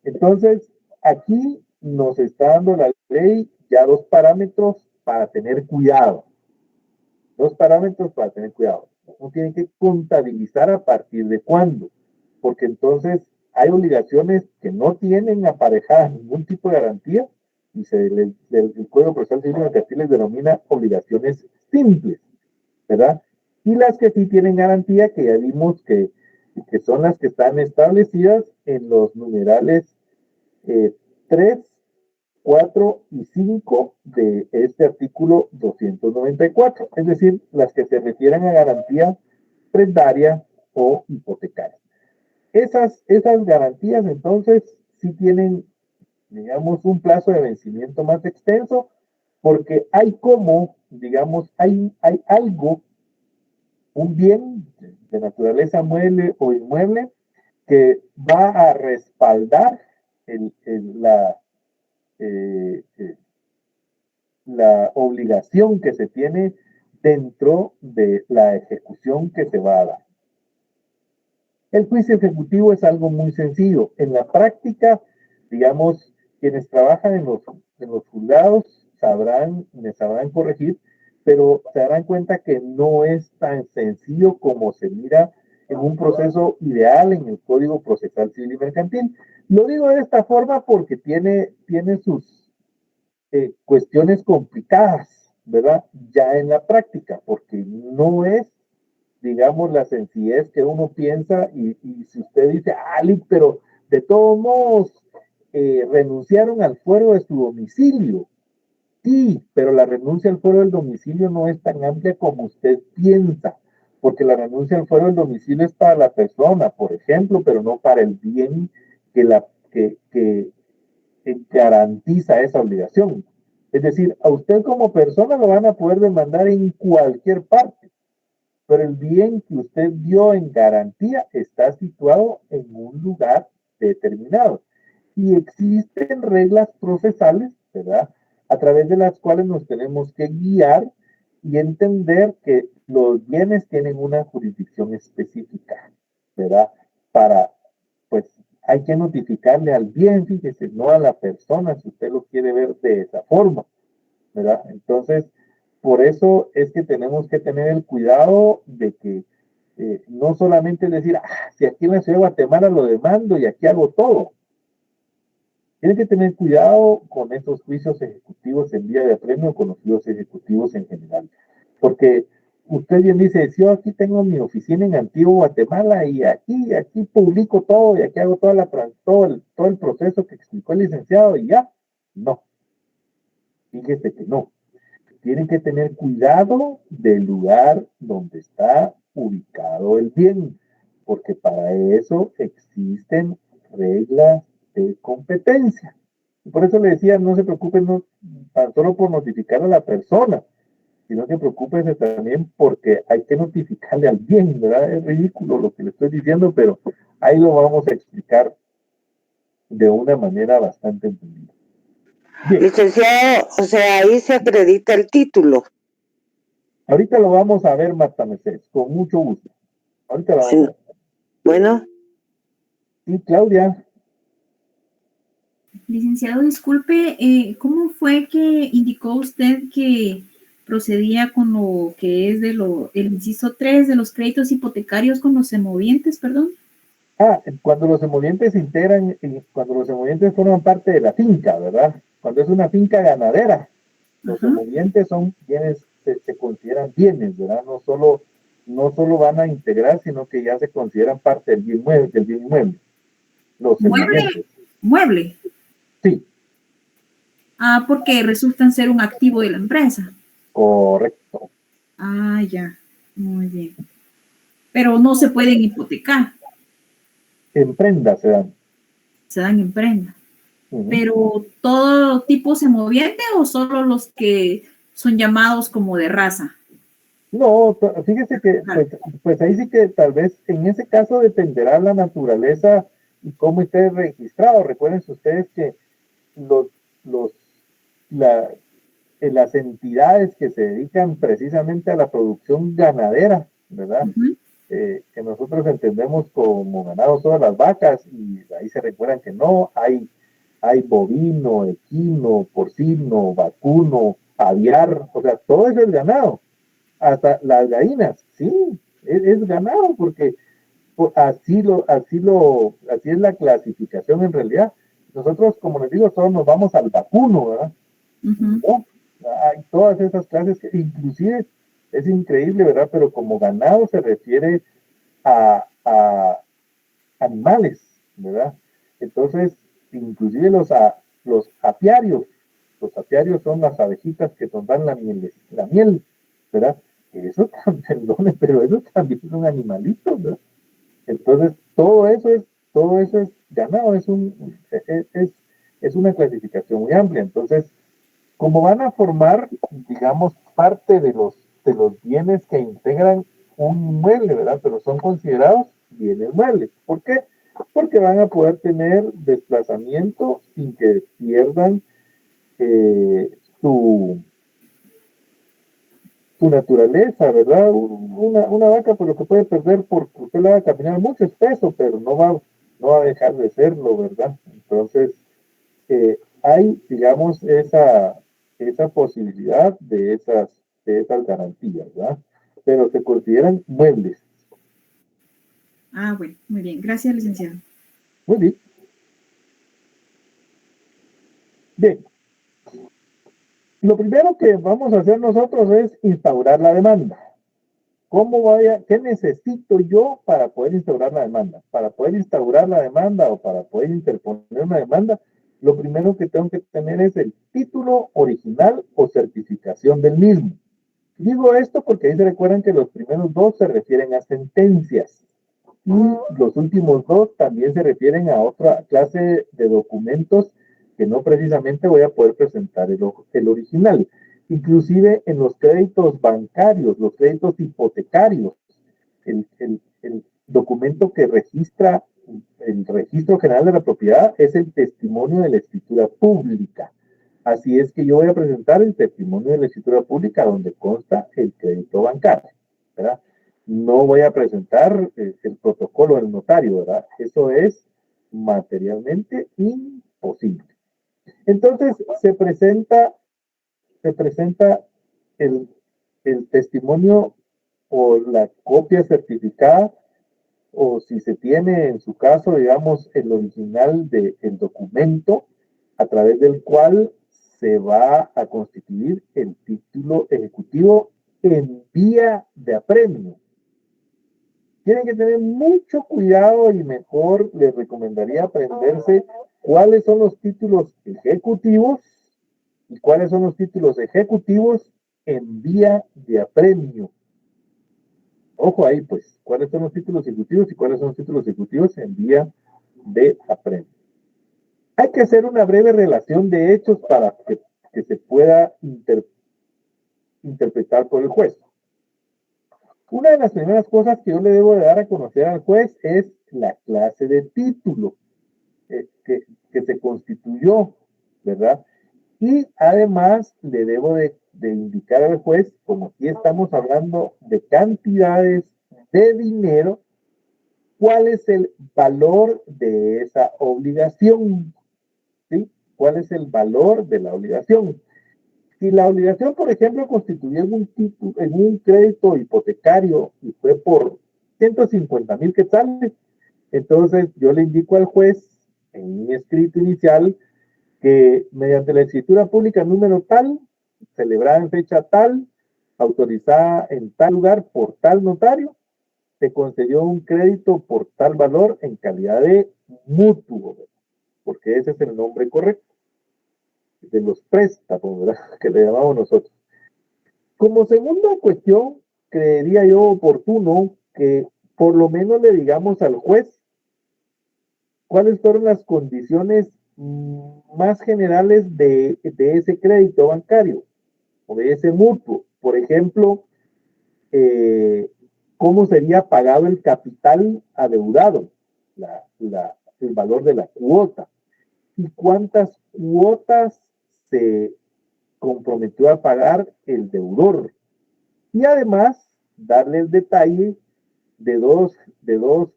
Entonces, aquí nos está dando la ley ya dos parámetros para tener cuidado. Dos parámetros para tener cuidado. Uno tiene que contabilizar a partir de cuándo, porque entonces hay obligaciones que no tienen aparejada ningún tipo de garantía y el Código Procesal Civil y Mercantil les denomina obligaciones simples, ¿verdad? Y las que sí tienen garantía, que ya vimos que son las que están establecidas en los numerales 3, 4 y 5 de este artículo 294. Es decir, las que se refieren a garantía prendaria o hipotecaria. Esas garantías entonces sí tienen, digamos, un plazo de vencimiento más extenso, porque hay como, digamos, hay algo, un bien de naturaleza mueble o inmueble que va a respaldar eh, eh, la obligación que se tiene dentro de la ejecución que se va a dar. El juicio ejecutivo es algo muy sencillo. En la práctica, digamos, quienes trabajan en los juzgados me sabrán corregir, pero se darán cuenta que no es tan sencillo como se mira en un proceso ideal en el Código Procesal Civil y Mercantil. Lo digo de esta forma porque tiene sus cuestiones complicadas, ¿verdad? Ya en la práctica, porque no es, digamos, la sencillez que uno piensa y si usted dice, pero de todos modos renunciaron al fuero de su domicilio. Sí, pero la renuncia al fuero del domicilio no es tan amplia como usted piensa, porque la renuncia al fuero del domicilio es para la persona, por ejemplo, pero no para el bien que garantiza esa obligación. Es decir, a usted como persona lo van a poder demandar en cualquier parte, pero el bien que usted dio en garantía está situado en un lugar determinado. Y existen reglas procesales, ¿verdad?, a través de las cuales nos tenemos que guiar y entender que los bienes tienen una jurisdicción específica, ¿verdad? Pues, hay que notificarle al bien, fíjese, no a la persona, si usted lo quiere ver de esa forma, ¿verdad? Entonces, por eso es que tenemos que tener el cuidado de que no solamente decir, si aquí en la ciudad de Guatemala lo demando y aquí hago todo. Tiene que tener cuidado con estos juicios ejecutivos en vía de apremio, con los juicios ejecutivos en general. Porque usted bien dice, si yo aquí tengo mi oficina en Antigua Guatemala y aquí publico todo y aquí hago todo el proceso que explicó el licenciado y ya, no. Fíjese que no. Tienen que tener cuidado del lugar donde está ubicado el bien, porque para eso existen reglas de competencia. Y por eso le decía, no se preocupen no tan solo por notificar a la persona, sino que preocúpense también porque hay que notificarle al bien, ¿verdad? Es ridículo lo que le estoy diciendo, pero ahí lo vamos a explicar de una manera bastante entendida. Bien. Licenciado, o sea, ahí se acredita el título. Ahorita lo vamos a ver, Marta Mercedes, con mucho gusto. Ahorita lo vamos a ver. Bueno. Sí, Claudia. Licenciado, disculpe, ¿cómo fue que indicó usted que procedía con lo que es el inciso 3 de los créditos hipotecarios con los semovientes, perdón? Cuando los semovientes cuando los semovientes forman parte de la finca, ¿verdad? Cuando es una finca ganadera, los semovientes son bienes, se consideran bienes, ¿verdad? No solo van a integrar, sino que ya se consideran parte del bien inmueble. Los semovientes. ¿Mueble? Sí. Porque resultan ser un activo de la empresa. Correcto. Ya. Muy bien. Pero no se pueden hipotecar. En prenda se dan. Se dan en prenda. Pero todo tipo semoviente o solo los que son llamados como de raza. No, fíjese que pues ahí sí que tal vez en ese caso dependerá la naturaleza y cómo esté registrado. Recuerden ustedes que las entidades que se dedican precisamente a la producción ganadera, ¿verdad? Que nosotros entendemos como ganado todas las vacas, y ahí se recuerdan que no, hay bovino, equino, porcino, vacuno, aviar, o sea, todo eso es ganado, hasta las gallinas, sí, es ganado, porque así es la clasificación en realidad. Nosotros, como les digo, todos nos vamos al vacuno, ¿verdad? ¿No? Hay todas esas clases que inclusive es increíble, ¿verdad? Pero como ganado se refiere a animales, ¿verdad? Entonces, inclusive los apiarios son las abejitas que nos dan la miel, ¿verdad? Eso también, perdone, pero eso también es un animalito, ¿verdad? Entonces, todo eso es ganado, es una clasificación muy amplia. Entonces, como van a formar, digamos, parte de los bienes que integran un inmueble, ¿verdad? Pero son considerados bienes muebles. ¿Por qué? Porque van a poder tener desplazamiento sin que pierdan eh, su, su naturaleza, ¿verdad? Una vaca, pues lo que puede perder porque usted la va a caminar mucho es peso, pero no va a dejar de serlo, ¿verdad? Entonces, hay, digamos, esa posibilidad de esas garantías, ¿verdad? Pero se consideran muebles. Ah, bueno, muy bien. Gracias, licenciado. Muy bien. Bien. Lo primero que vamos a hacer nosotros es instaurar la demanda. ¿Qué necesito yo para poder instaurar la demanda? Para poder instaurar la demanda o para poder interponer una demanda, lo primero que tengo que tener es el título original o certificación del mismo. Digo esto porque ahí se recuerdan que los primeros dos se refieren a sentencias y los últimos dos también se refieren a otra clase de documentos que no precisamente voy a poder presentar el original. Inclusive en los créditos bancarios, los créditos hipotecarios, el documento que registra el Registro General de la Propiedad es el testimonio de la escritura pública. Así es que yo voy a presentar el testimonio de la escritura pública donde consta el crédito bancario, ¿verdad? No voy a presentar el protocolo del notario, ¿verdad? Eso es materialmente imposible. Entonces se presenta el, el testimonio o la copia certificada, o si se tiene en su caso, digamos, el original del documento a través del cual se va a constituir el título ejecutivo en vía de apremio. Tienen que tener mucho cuidado y mejor les recomendaría aprenderse cuáles son los títulos ejecutivos y cuáles son los títulos ejecutivos en vía de apremio. Ojo ahí, pues, cuáles son los títulos ejecutivos y cuáles son los títulos ejecutivos en vía de apremio. Hay que hacer una breve relación de hechos para que se pueda interpretar por el juez. Una de las primeras cosas que yo le debo de dar a conocer al juez es la clase de título que se constituyó, ¿verdad? Y además le debo de indicar al juez, como aquí estamos hablando de cantidades de dinero, cuál es el valor de esa obligación, ¿sí? ¿Cuál es el valor de la obligación? Si la obligación, por ejemplo, constituyó en un crédito hipotecario y fue por 150,000 quetzales, entonces yo le indico al juez en mi escrito inicial que mediante la escritura pública número tal, celebrada en fecha tal, autorizada en tal lugar por tal notario, se concedió un crédito por tal valor en calidad de mutuo, porque ese es el nombre correcto de los préstamos, ¿verdad? Que le llamamos nosotros. Como segunda cuestión, creería yo oportuno que por lo menos le digamos al juez cuáles fueron las condiciones más generales de ese crédito bancario o de ese mutuo. Por ejemplo, cómo sería pagado el capital adeudado, el valor de la cuota, y cuántas cuotas se comprometió a pagar el deudor. Y además, darle el detalle de dos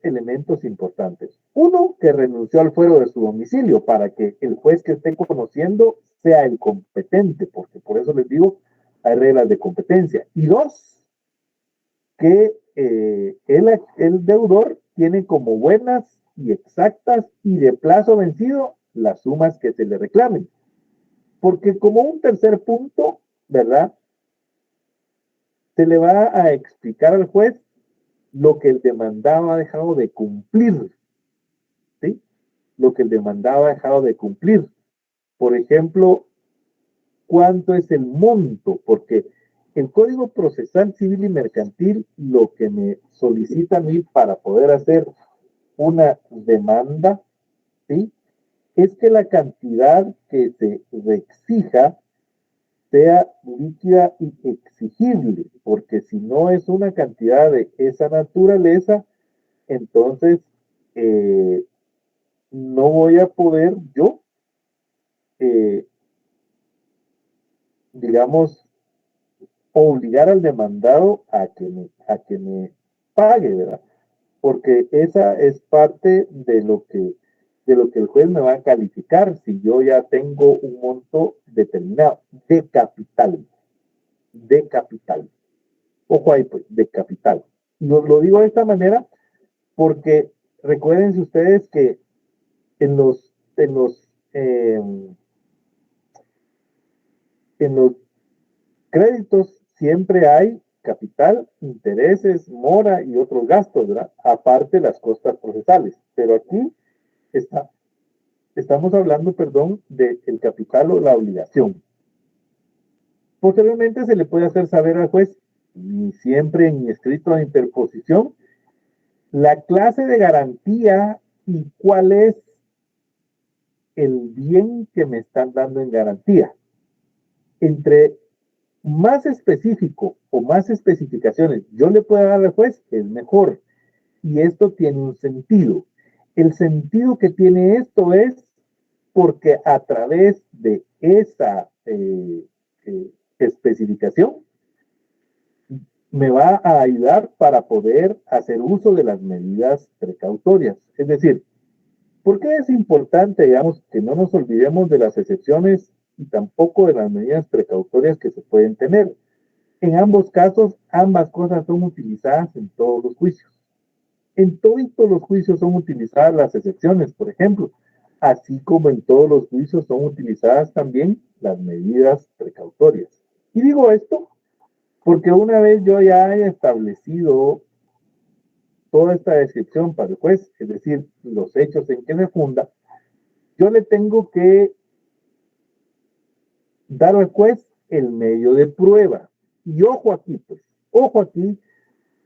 elementos importantes. Uno, que renunció al fuero de su domicilio para que el juez que esté conociendo sea el competente, porque por eso les digo, hay reglas de competencia. Y dos, que el deudor tiene como buenas y exactas y de plazo vencido las sumas que se le reclamen. Porque como un tercer punto, ¿verdad? Se le va a explicar al juez lo que el demandado ha dejado de cumplir, ¿sí? Lo que el demandado ha dejado de cumplir. Por ejemplo, ¿cuánto es el monto? Porque el Código Procesal Civil y Mercantil lo que me solicita a mí para poder hacer una demanda, ¿sí?, es que la cantidad que se exija sea líquida y exigible, porque si no es una cantidad de esa naturaleza, entonces no voy a poder yo, digamos, obligar al demandado a que me pague, ¿verdad? Porque esa es parte de lo que el juez me va a calificar si yo ya tengo un monto determinado de capital. Ojo ahí, pues, de capital. Lo digo de esta manera porque recuérdense ustedes que en los créditos siempre hay capital, intereses, mora y otros gastos, ¿verdad? Aparte las costas procesales. Pero aquí estamos hablando, perdón, del capital o la obligación. Posteriormente se le puede hacer saber al juez, y siempre en escrito de interposición, la clase de garantía y cuál es el bien que me están dando en garantía. Entre más específico o más especificaciones yo le pueda dar al juez, es mejor. Y esto tiene un sentido. El sentido que tiene esto es porque a través de esa especificación me va a ayudar para poder hacer uso de las medidas precautorias. Es decir, ¿por qué es importante, digamos, que no nos olvidemos de las excepciones y tampoco de las medidas precautorias que se pueden tener? En ambos casos, ambas cosas son utilizadas en todos los juicios. En todos los juicios son utilizadas las excepciones, por ejemplo, así como en todos los juicios son utilizadas también las medidas precautorias. Y digo esto porque una vez yo ya he establecido toda esta descripción para el juez, es decir, los hechos en que se funda, yo le tengo que dar al juez el medio de prueba. Y ojo aquí, pues, ojo aquí,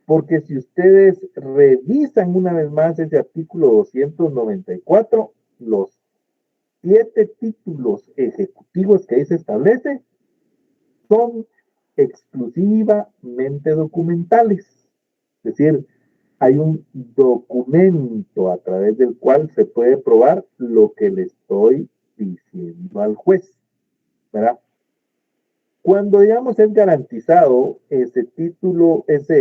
porque si ustedes revisan una vez más ese artículo 294, los 7 títulos ejecutivos que ahí se establece son exclusivamente documentales. Es decir, hay un documento a través del cual se puede probar lo que le estoy diciendo al juez, ¿verdad? Cuando, digamos, es garantizado ese título, esa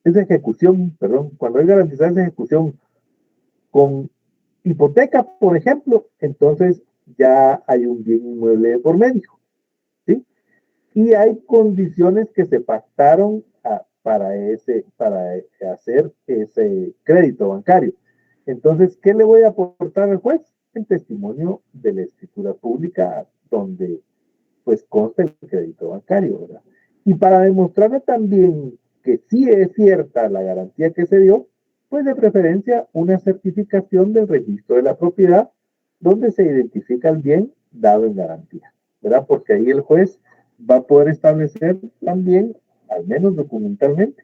ejecución, perdón, cuando es garantizada esa ejecución con hipoteca, por ejemplo, entonces ya hay un bien inmueble de por medio, ¿sí? Y hay condiciones que se pactaron para hacer ese crédito bancario. Entonces, ¿qué le voy a aportar al juez? El testimonio de la escritura pública donde pues consta el crédito bancario, ¿verdad? Y para demostrarle también que sí es cierta la garantía que se dio, pues de preferencia una certificación del registro de la propiedad donde se identifica el bien dado en garantía, ¿verdad? Porque ahí el juez va a poder establecer también, al menos documentalmente,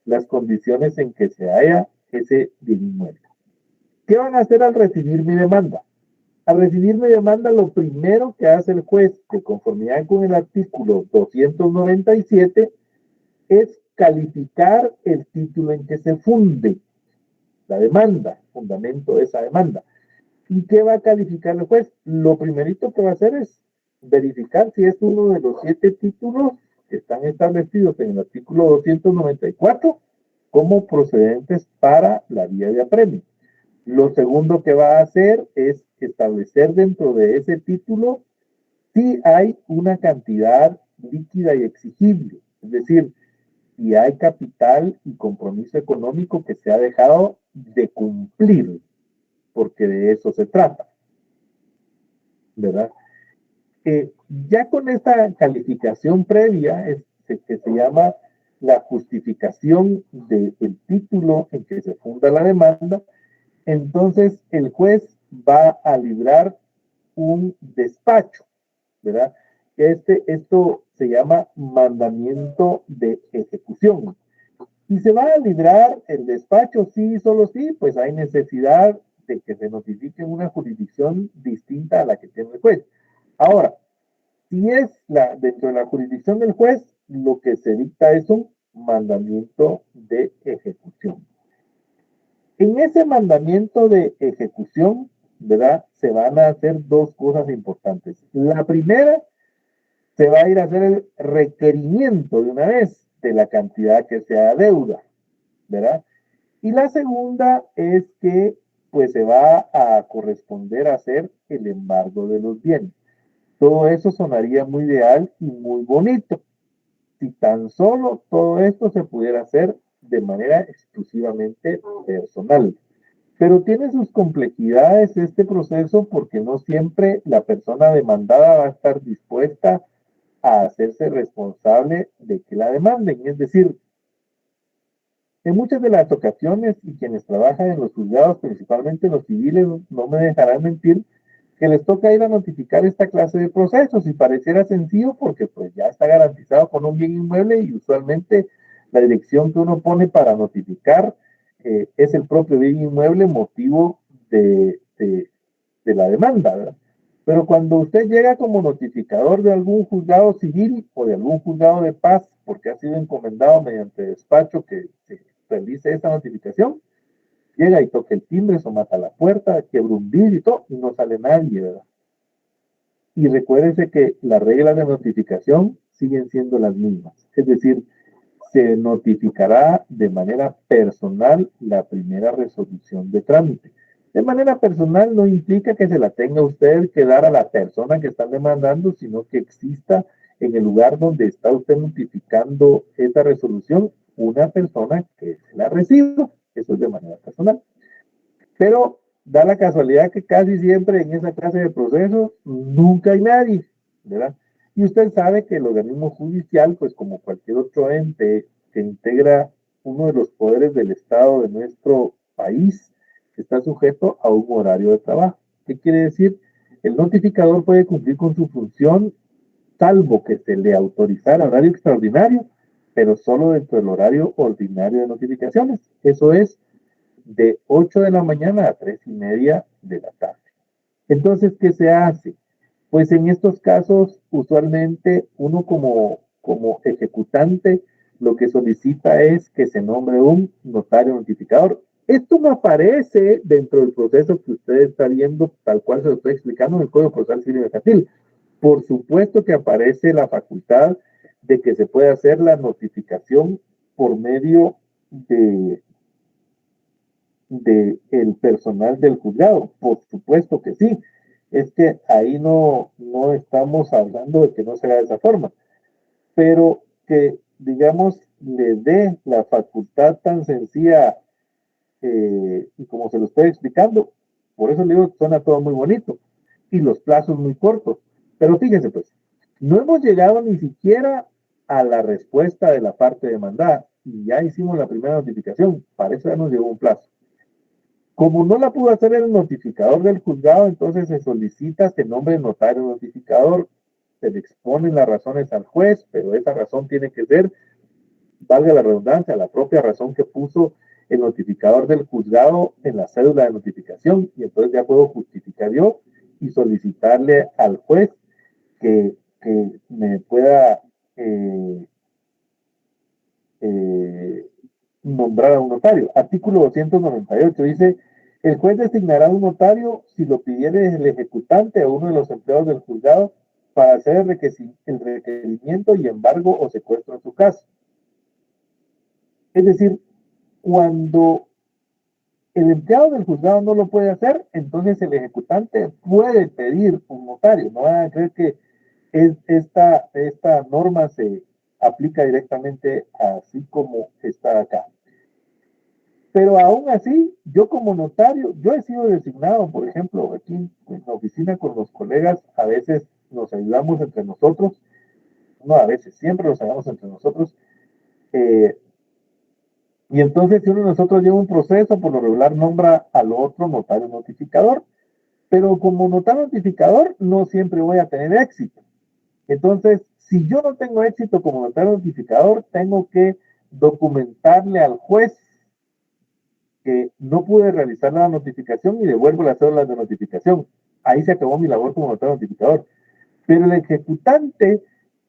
las condiciones en que se halla ese bien inmueble. ¿Qué van a hacer al recibir mi demanda? Al recibir mi demanda, lo primero que hace el juez, de conformidad con el artículo 297, es calificar el título en que se funde la demanda, fundamento de esa demanda. ¿Y qué va a calificar el juez? Lo primerito que va a hacer es verificar si es uno de los 7 títulos que están establecidos en el artículo 294 como procedentes para la vía de apremio. Lo segundo que va a hacer es establecer dentro de ese título si hay una cantidad líquida y exigible, es decir, si hay capital y compromiso económico que se ha dejado de cumplir, porque de eso se trata, ¿verdad? Ya con esta calificación previa, que se llama la justificación del título en que se funda la demanda, entonces el juez va a librar un despacho, ¿verdad? Esto se llama mandamiento de ejecución. Y se va a librar el despacho, sí, solo sí, pues hay necesidad de que se notifique en una jurisdicción distinta a la que tiene el juez. Ahora, si es dentro de la jurisdicción del juez, lo que se dicta es un mandamiento de ejecución. En ese mandamiento de ejecución, ¿verdad? Se van a hacer dos cosas importantes. La primera, se va a ir a hacer el requerimiento de una vez de la cantidad que sea deuda, ¿verdad? Y la segunda es que pues se va a corresponder a hacer el embargo de los bienes. Todo eso sonaría muy ideal y muy bonito. Si tan solo todo esto se pudiera hacer de manera exclusivamente personal. Pero tiene sus complejidades este proceso porque no siempre la persona demandada va a estar dispuesta a hacerse responsable de que la demanden. Es decir, en muchas de las ocasiones, y quienes trabajan en los juzgados, principalmente los civiles, no me dejarán mentir, que les toca ir a notificar esta clase de procesos y pareciera sencillo porque pues ya está garantizado con un bien inmueble y usualmente la dirección que uno pone para notificar es el propio bien inmueble motivo de la demanda, ¿verdad? Pero cuando usted llega como notificador de algún juzgado civil o de algún juzgado de paz, porque ha sido encomendado mediante despacho que se realice esa notificación, llega y toca el timbre, se mata la puerta, quiebra un vidrio y todo, y no sale nadie, ¿verdad? Y recuérdense que las reglas de notificación siguen siendo las mismas. Es decir, se notificará de manera personal la primera resolución de trámite. De manera personal no implica que se la tenga usted que dar a la persona que están demandando, sino que exista en el lugar donde está usted notificando esa resolución una persona que se la reciba. Eso es de manera personal. Pero da la casualidad que casi siempre en esa clase de procesos nunca hay nadie, ¿verdad? Y usted sabe que el organismo judicial, pues como cualquier otro ente que integra uno de los poderes del Estado de nuestro país, está sujeto a un horario de trabajo. ¿Qué quiere decir? El notificador puede cumplir con su función, salvo que se le autorizara horario extraordinario, pero solo dentro del horario ordinario de notificaciones. Eso es de 8 de la mañana a 3:30 de la tarde. Entonces, ¿qué se hace? Pues en estos casos, usualmente uno como ejecutante lo que solicita es que se nombre un notario notificador. Esto no aparece dentro del proceso que usted está viendo, tal cual se lo estoy explicando en el Código Procesal Civil y Mercantil. Por supuesto que aparece la facultad de que se puede hacer la notificación por medio de el personal del juzgado. Por supuesto que sí. Es que ahí no estamos hablando de que no se haga de esa forma, pero que, digamos, le dé la facultad tan sencilla y como se lo estoy explicando, por eso le digo, suena todo muy bonito y los plazos muy cortos. Pero fíjense pues, no hemos llegado ni siquiera a la respuesta de la parte demandada y ya hicimos la primera notificación, para eso ya nos llegó un plazo. Como no la pudo hacer el notificador del juzgado, entonces se solicita que nombre el notario notificador, se le exponen las razones al juez, pero esa razón tiene que ser, valga la redundancia, la propia razón que puso el notificador del juzgado en la cédula de notificación, y entonces ya puedo justificar yo y solicitarle al juez que me pueda nombrar a un notario. Artículo 298 dice, el juez designará un notario si lo pidiere el ejecutante o uno de los empleados del juzgado para hacer el requerimiento y embargo o secuestro en su caso. Es decir, cuando el empleado del juzgado no lo puede hacer, entonces el ejecutante puede pedir un notario. No van a creer que esta norma se aplica directamente así como está acá. Pero aún así, yo como notario, yo he sido designado, por ejemplo, aquí en la oficina con los colegas, a veces nos ayudamos entre nosotros, no a veces, siempre nos ayudamos entre nosotros, y entonces si uno de nosotros lleva un proceso, por lo regular nombra al otro notario notificador, Pero como notario notificador no siempre voy a tener éxito. Entonces, si yo no tengo éxito como notario notificador, tengo que documentarle al juez que no pude realizar la notificación y devuelvo las cédulas de notificación. Ahí se acabó mi labor como notario notificador. Pero el ejecutante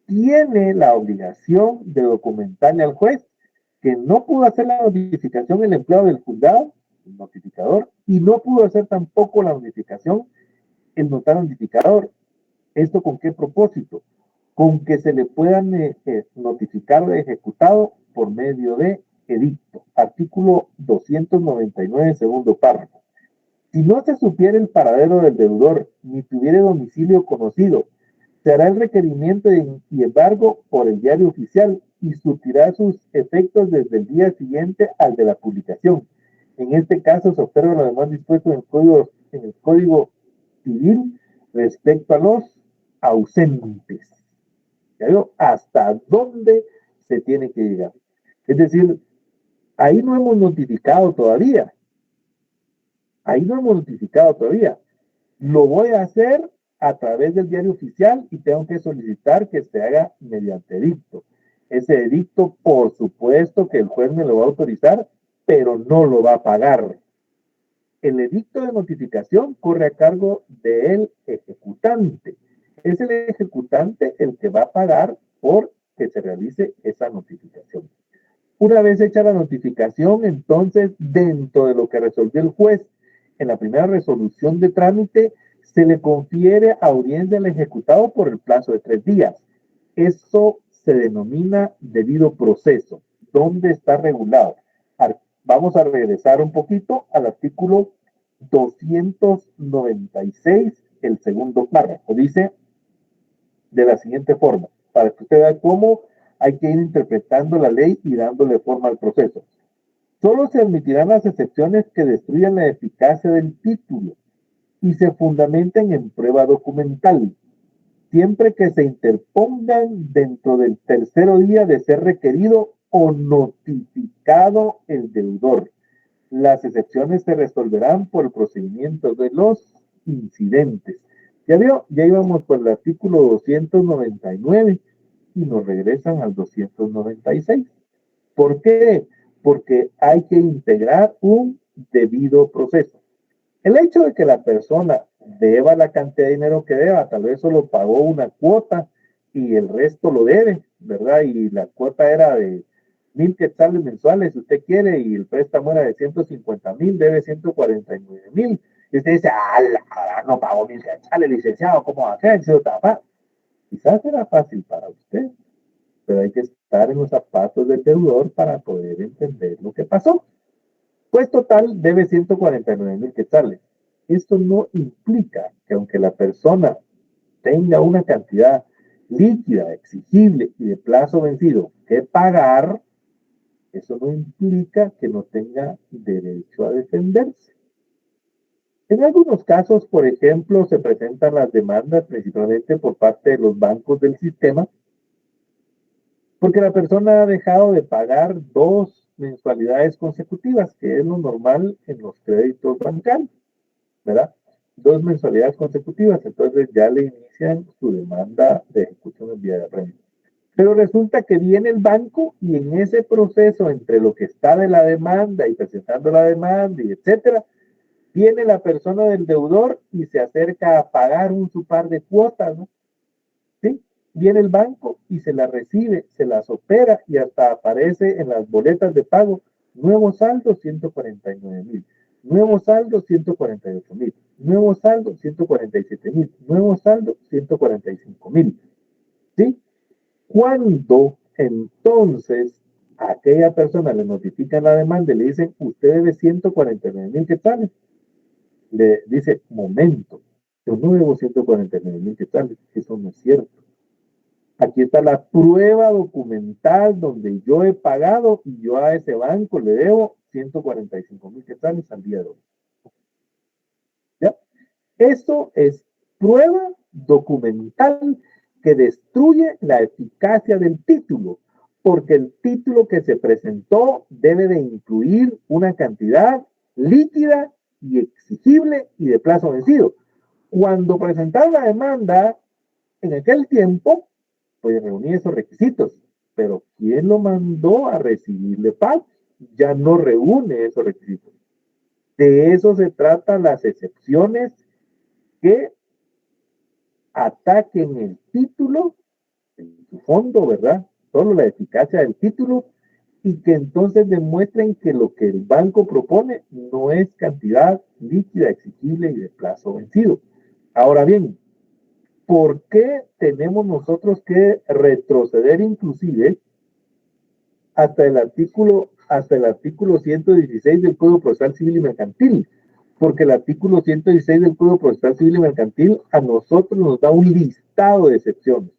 tiene la obligación de documentarle al juez que no pudo hacer la notificación el empleado del juzgado, el notificador, y no pudo hacer tampoco la notificación el notario notificador. ¿Esto con qué propósito? Con que se le puedan notificar de ejecutado por medio de edicto. Artículo 299, segundo párrafo. Si no se supiera el paradero del deudor, ni tuviera domicilio conocido, se hará el requerimiento y embargo por el diario oficial y surtirá sus efectos desde el día siguiente al de la publicación. En este caso se observa lo demás dispuesto en el Código Civil respecto a los ausentes. ¿Ya veo? ¿Hasta dónde se tiene que llegar? Es decir, ahí no hemos notificado todavía. Ahí no hemos notificado todavía. Lo voy a hacer a través del diario oficial y tengo que solicitar que se haga mediante edicto. Ese edicto, por supuesto que el juez me lo va a autorizar, pero no lo va a pagar. El edicto de notificación corre a cargo del ejecutante. Es el ejecutante el que va a pagar por que se realice esa notificación. Una vez hecha la notificación, entonces, dentro de lo que resolvió el juez en la primera resolución de trámite, se le confiere audiencia al ejecutado por el plazo de 3 días. Eso se denomina debido proceso. ¿Dónde está regulado? Vamos a regresar un poquito al artículo 296, el segundo párrafo. Dice de la siguiente forma, para que usted vea cómo hay que ir interpretando la ley y dándole forma al proceso. Solo se admitirán las excepciones que destruyan la eficacia del título y se fundamenten en prueba documental, siempre que se interpongan dentro del tercero día de ser requerido o notificado el deudor. Las excepciones se resolverán por el procedimiento de los incidentes. Ya vio, ya íbamos por el artículo 299 y nos regresan al 296. ¿Por qué? Porque hay que integrar un debido proceso. El hecho de que la persona deba la cantidad de dinero que deba, tal vez solo pagó una cuota y el resto lo debe, ¿verdad? Y la cuota era de 1,000 quetzales mensuales, si usted quiere, y el préstamo era de 150,000, debe 149,000. Y usted dice, no pagó 1,000 quetzales, licenciado, ¿cómo va a ser? Quizás era fácil para usted, pero hay que estar en los zapatos del deudor para poder entender lo que pasó. Pues total debe 149,000 quetzales. Esto no implica que aunque la persona tenga una cantidad líquida, exigible y de plazo vencido que pagar, eso no implica que no tenga derecho a defenderse. En algunos casos, por ejemplo, se presentan las demandas principalmente por parte de los bancos del sistema, porque la persona ha dejado de pagar 2 mensualidades consecutivas, que es lo normal en los créditos bancarios, ¿verdad? 2 mensualidades consecutivas, entonces ya le inician su demanda de ejecución en vía de arrendamiento. Pero resulta que viene el banco y en ese proceso entre lo que está de la demanda y presentando la demanda y etcétera, viene la persona del deudor y se acerca a pagar su par de cuotas, ¿no? ¿Sí? Viene el banco y se las recibe, se las opera y hasta aparece en las boletas de pago, nuevo saldo 149,000, nuevo saldo 148,000, nuevo saldo 147,000, nuevo saldo 145,000. ¿Sí? Cuando entonces a aquella persona le notifican la demanda y le dicen, usted debe 149,000 quetzales, le dice, momento, yo no debo 149,000 quetzales, eso no es cierto. Aquí está la prueba documental donde yo he pagado y yo a ese banco le debo 145,000 quetzales al día de hoy. ¿Ya? Eso es prueba documental que destruye la eficacia del título, porque el título que se presentó debe de incluir una cantidad líquida y exigible y de plazo vencido. Cuando presentaron la demanda, en aquel tiempo, pues reunía esos requisitos, pero ¿quién lo mandó a recibirle pago? Ya no reúne esos requisitos. De eso se tratan las excepciones que ataquen el título, en su fondo, ¿verdad? Solo la eficacia del título y que entonces demuestren que lo que el banco propone no es cantidad líquida, exigible y de plazo vencido. Ahora bien, ¿por qué tenemos nosotros que retroceder inclusive hasta el artículo 116 del Código Procesal Civil y Mercantil? Porque el artículo 116 del Código Procesal Civil y Mercantil a nosotros nos da un listado de excepciones.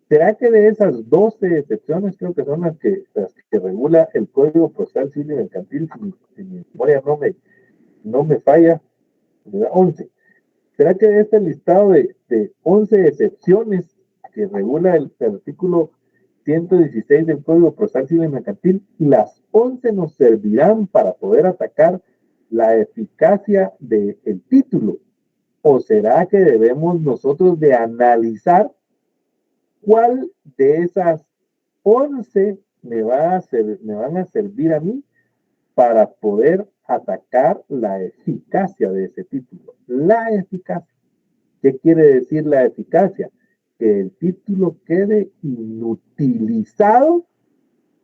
¿Será que de esas 12 excepciones, creo que son las que regula el Código Procesal Civil y Mercantil, si mi memoria no me falla, 11? ¿Será que de este listado de 11 excepciones que regula el artículo 116 del Código Procesal Civil y Mercantil, las 11 nos servirán para poder atacar la eficacia del título? ¿O será que debemos nosotros de analizar cuál de esas 11 me van a servir a mí para poder atacar la eficacia de ese título? La eficacia. ¿Qué quiere decir la eficacia? Que el título quede inutilizado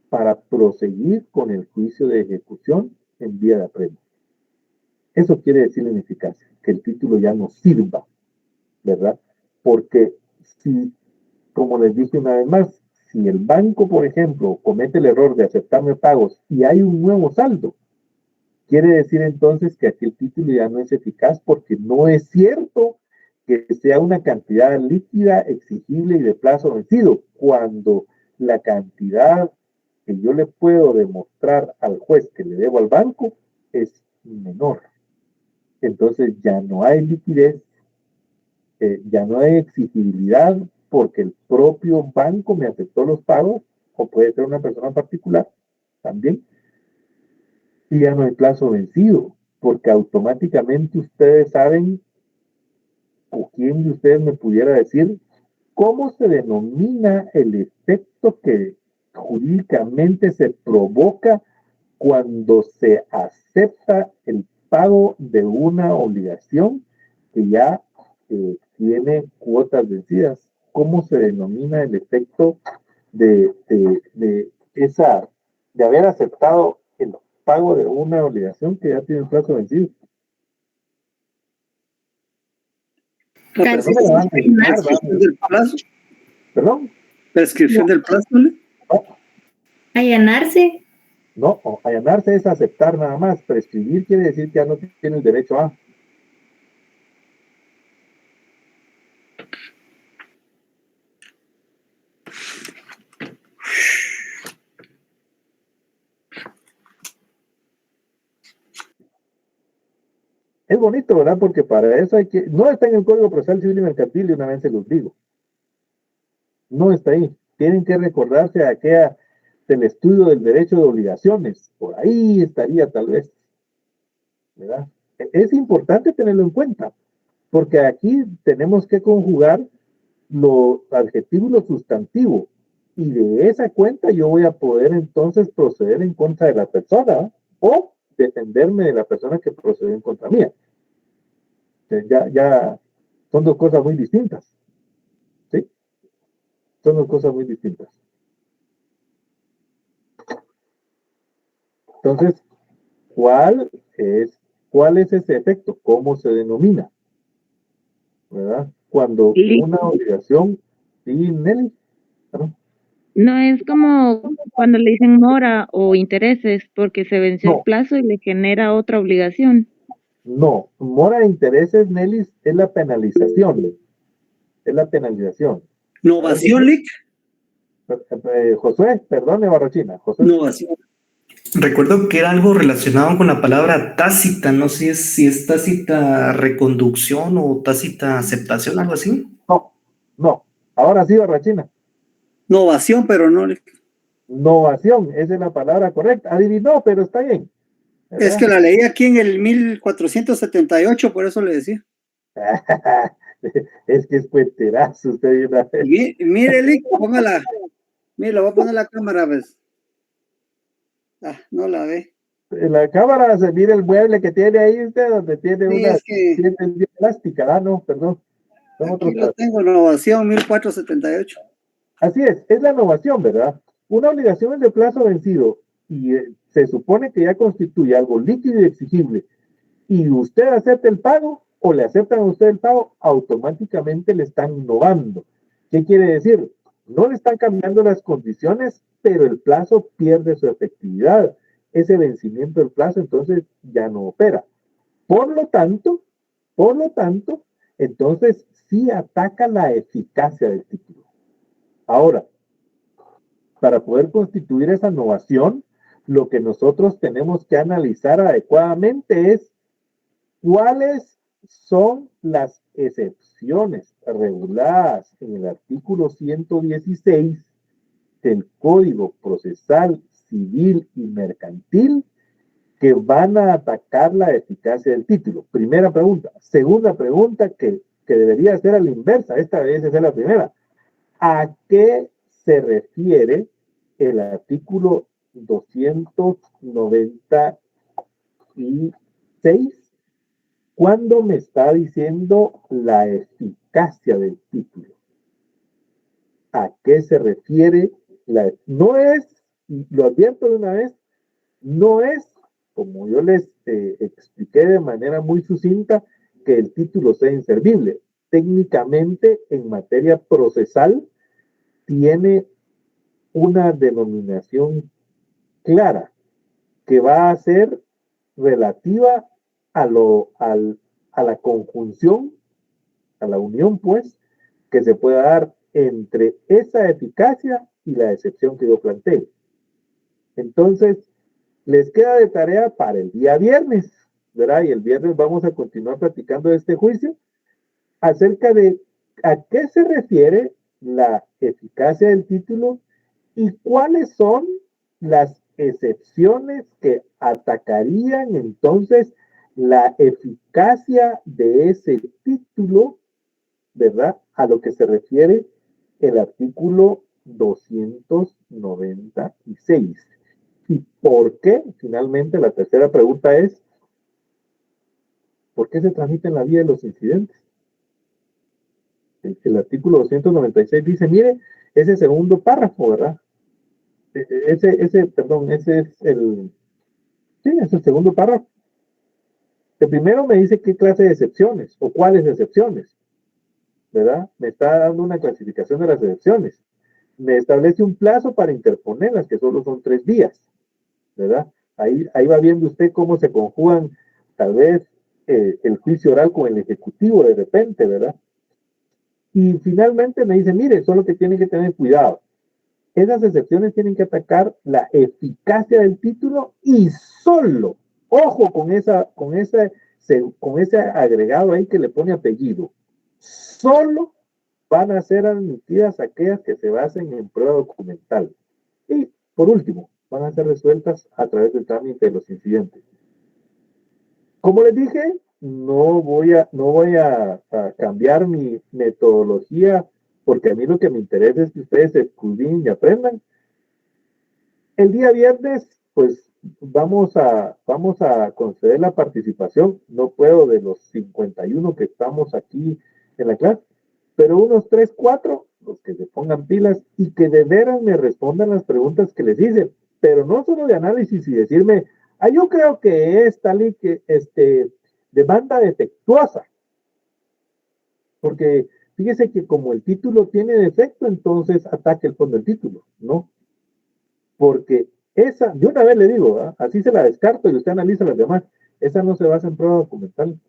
para proseguir con el juicio de ejecución en vía de apremio. Eso quiere decir la ineficacia, que el título ya no sirva, ¿verdad? Porque si, como les dije una vez más, si el banco, por ejemplo, comete el error de aceptarme pagos y hay un nuevo saldo, quiere decir entonces que aquel título ya no es eficaz porque no es cierto que sea una cantidad líquida, exigible y de plazo vencido, cuando la cantidad que yo le puedo demostrar al juez que le debo al banco es menor. Entonces ya no hay liquidez, ya no hay exigibilidad porque el propio banco me aceptó los pagos, o puede ser una persona particular también, y ya no hay plazo vencido, porque automáticamente ustedes saben, o quién de ustedes me pudiera decir, cómo se denomina el efecto que jurídicamente se provoca cuando se acepta el pago de una obligación que ya tiene cuotas vencidas. ¿Cómo se denomina el efecto de haber aceptado el pago de una obligación que ya tiene un plazo vencido? Prescripción del plazo. ¿Perdón? Prescripción del plazo, ¿no? Allanarse. No, allanarse es aceptar nada más. Prescribir quiere decir que ya no tiene el derecho a. Es bonito, ¿verdad? Porque para eso hay que... No está en el Código Procesal Civil y Mercantil, y una vez se los digo. No está ahí. Tienen que recordarse de aquella del estudio del derecho de obligaciones. Por ahí estaría tal vez. ¿Verdad? Es importante tenerlo en cuenta, porque aquí tenemos que conjugar lo adjetivo y lo sustantivo. Y de esa cuenta yo voy a poder entonces proceder en contra de la persona, ¿eh? O defenderme de la persona que procedió en contra mía. Ya son dos cosas muy distintas. ¿Sí? Son dos cosas muy distintas. Entonces, ¿cuál es ese efecto? ¿Cómo se denomina? ¿Verdad? Cuando una obligación... ¿Sí, Nelly? ¿No? No es como cuando le dicen mora o intereses porque se venció el plazo y le genera otra obligación. No, mora de intereses, Nelly, es la penalización. Es la penalización. ¿Novación, Lick? Josué, perdón, Barrochina. Josué. Novación. Recuerdo que era algo relacionado con la palabra tácita, no sé si es tácita reconducción o tácita aceptación, algo así. No. Ahora sí, Barrochina. Novación, pero no. Novación, esa es la palabra correcta. Adivinó, pero está bien. ¿Verdad? Es que la leí aquí en el 1478, por eso le decía. Es que es puenterazo usted de una vez. Mire, Lick, póngala. Mire, le voy a poner la cámara, ¿ves? No la ve. En la cámara se mira el mueble que tiene ahí usted, donde tiene Sí, una es que tienda elástica. No, perdón. Son aquí otros lo tengo, Innovación 1478. Así es la innovación, ¿verdad? Una obligación es de plazo vencido y se supone que ya constituye algo líquido y exigible, y usted acepta el pago o le aceptan a usted el pago, automáticamente le están innovando. ¿Qué quiere decir? No le están cambiando las condiciones, pero el plazo pierde su efectividad. Ese vencimiento del plazo entonces ya no opera. Por lo tanto, entonces sí ataca la eficacia del título. Ahora, para poder constituir esa innovación, lo que nosotros tenemos que analizar adecuadamente es cuáles son las excepciones reguladas en el artículo 116 del Código Procesal Civil y Mercantil que van a atacar la eficacia del título. Primera pregunta. Segunda pregunta que debería ser a la inversa. Esta vez es la primera. ¿A qué se refiere el artículo 296 cuando me está diciendo la eficacia del título? ¿A qué se refiere? No es, lo advierto de una vez, no es, como yo les expliqué de manera muy sucinta, que el título sea inservible. Técnicamente, en materia procesal, tiene una denominación clara que va a ser relativa a la conjunción, a la unión, pues, que se pueda dar entre esa eficacia y la excepción que yo planteé. Entonces, les queda de tarea para el día viernes, ¿verdad? Y el viernes vamos a continuar platicando de este juicio acerca de a qué se refiere la eficacia del título y cuáles son las excepciones que atacarían entonces la eficacia de ese título, ¿verdad? A lo que se refiere el artículo 296. ¿Y por qué? Finalmente, la tercera pregunta es, ¿por qué se tramita en la vía de los incidentes? El artículo 296 dice, mire, ese segundo párrafo, ¿verdad? Ese es el segundo párrafo. El primero me dice qué clase de excepciones o cuáles excepciones, ¿verdad? Me está dando una clasificación de las excepciones. Me establece un plazo para interponerlas, que solo son 3 días, ¿verdad? Ahí va viendo usted cómo se conjugan tal vez el juicio oral con el ejecutivo de repente, ¿verdad? Y finalmente me dice, mire, solo que tienen que tener cuidado. Esas excepciones tienen que atacar la eficacia del título y solo, ojo con ese agregado ahí que le pone apellido, solo van a ser admitidas aquellas que se basen en prueba documental. Y por último, van a ser resueltas a través del trámite de los incidentes. Como les dije, no voy a cambiar mi metodología porque a mí lo que me interesa es que ustedes escudriñen y aprendan. El día viernes, pues vamos a conceder la participación. No puedo de los 51 que estamos aquí en la clase, pero unos 3, 4, los que se pongan pilas y que de veras me respondan las preguntas que les hice, pero no solo de análisis y decirme, yo creo que es tal y que demanda defectuosa, porque fíjese que como el título tiene defecto, entonces ataque el fondo del título, ¿no? Porque esa, de una vez le digo, ¿eh? Así se la descarto y usted analiza las demás, esa no se basa en prueba documental.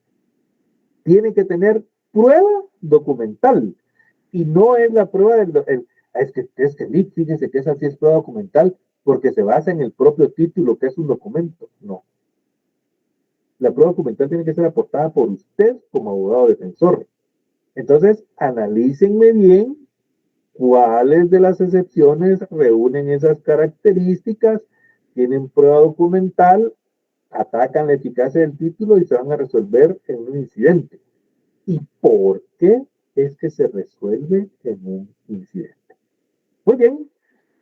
Tiene que tener prueba documental y no es la prueba es que fíjese que esa sí es prueba documental porque se basa en el propio título que es un documento. No. La prueba documental tiene que ser aportada por usted como abogado defensor. Entonces, analícenme bien cuáles de las excepciones reúnen esas características, tienen prueba documental, atacan la eficacia del título y se van a resolver en un incidente. y por qué es que se resuelve en un incidente. Muy bien,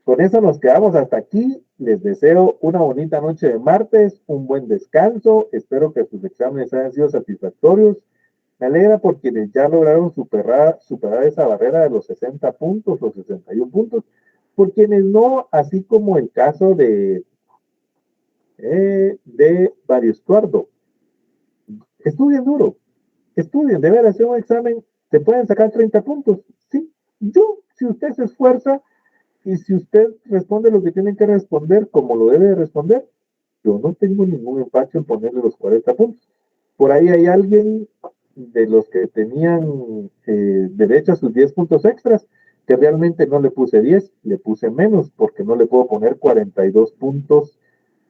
con eso nos quedamos hasta aquí. Les deseo una bonita noche de martes, un buen descanso. Espero que sus exámenes hayan sido satisfactorios. Me alegra por quienes ya lograron superar esa barrera de los 60 puntos, los 61 puntos. Por quienes no, así como el caso de Mario Estuardo. Estudien duro, estudien, deben hacer un examen, se pueden sacar 30 puntos. Sí, si usted se esfuerza y si usted responde lo que tiene que responder como lo debe de responder, yo no tengo ningún empacho en ponerle los 40 puntos. Por ahí hay alguien de los que tenían derecho a sus 10 puntos extras, que realmente no le puse 10, le puse menos, porque no le puedo poner 42 puntos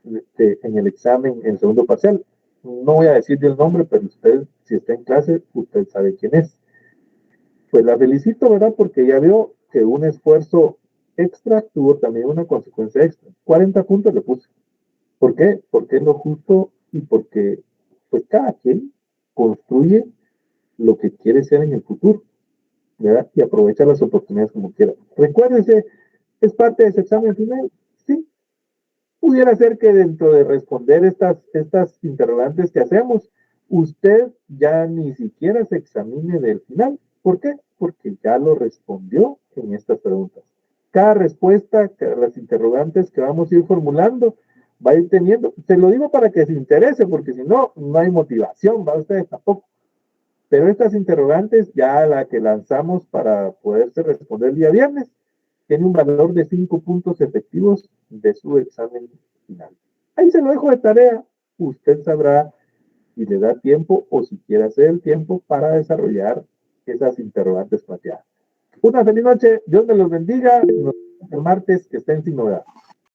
en el examen, en el segundo parcial. No voy a decirle el nombre, pero usted, si está en clase, usted sabe quién es. Pues la felicito, ¿verdad? Porque ya vio que un esfuerzo extra tuvo también una consecuencia extra. 40 puntos le puse. ¿Por qué? Porque es lo justo y porque pues cada quien construye lo que quiere ser en el futuro, ¿verdad? Y aprovecha las oportunidades como quiera. Recuérdese, es parte de ese examen final, sí. Pudiera ser que dentro de responder estas interrogantes que hacemos, usted ya ni siquiera se examine del final. ¿Por qué? Porque ya lo respondió en estas preguntas. Cada respuesta, las interrogantes que vamos a ir formulando, va a ir teniendo, se lo digo para que se interese, porque si no, no hay motivación, va ustedes tampoco. Pero estas interrogantes, ya la que lanzamos para poderse responder el día viernes, tiene un valor de 5 puntos efectivos de su examen final. Ahí se lo dejo de tarea. Usted sabrá si le da tiempo o si quiere hacer el tiempo para desarrollar esas interrogantes planteadas. Una feliz noche. Dios me los bendiga. Nos vemos el martes. Que estén sin novedad.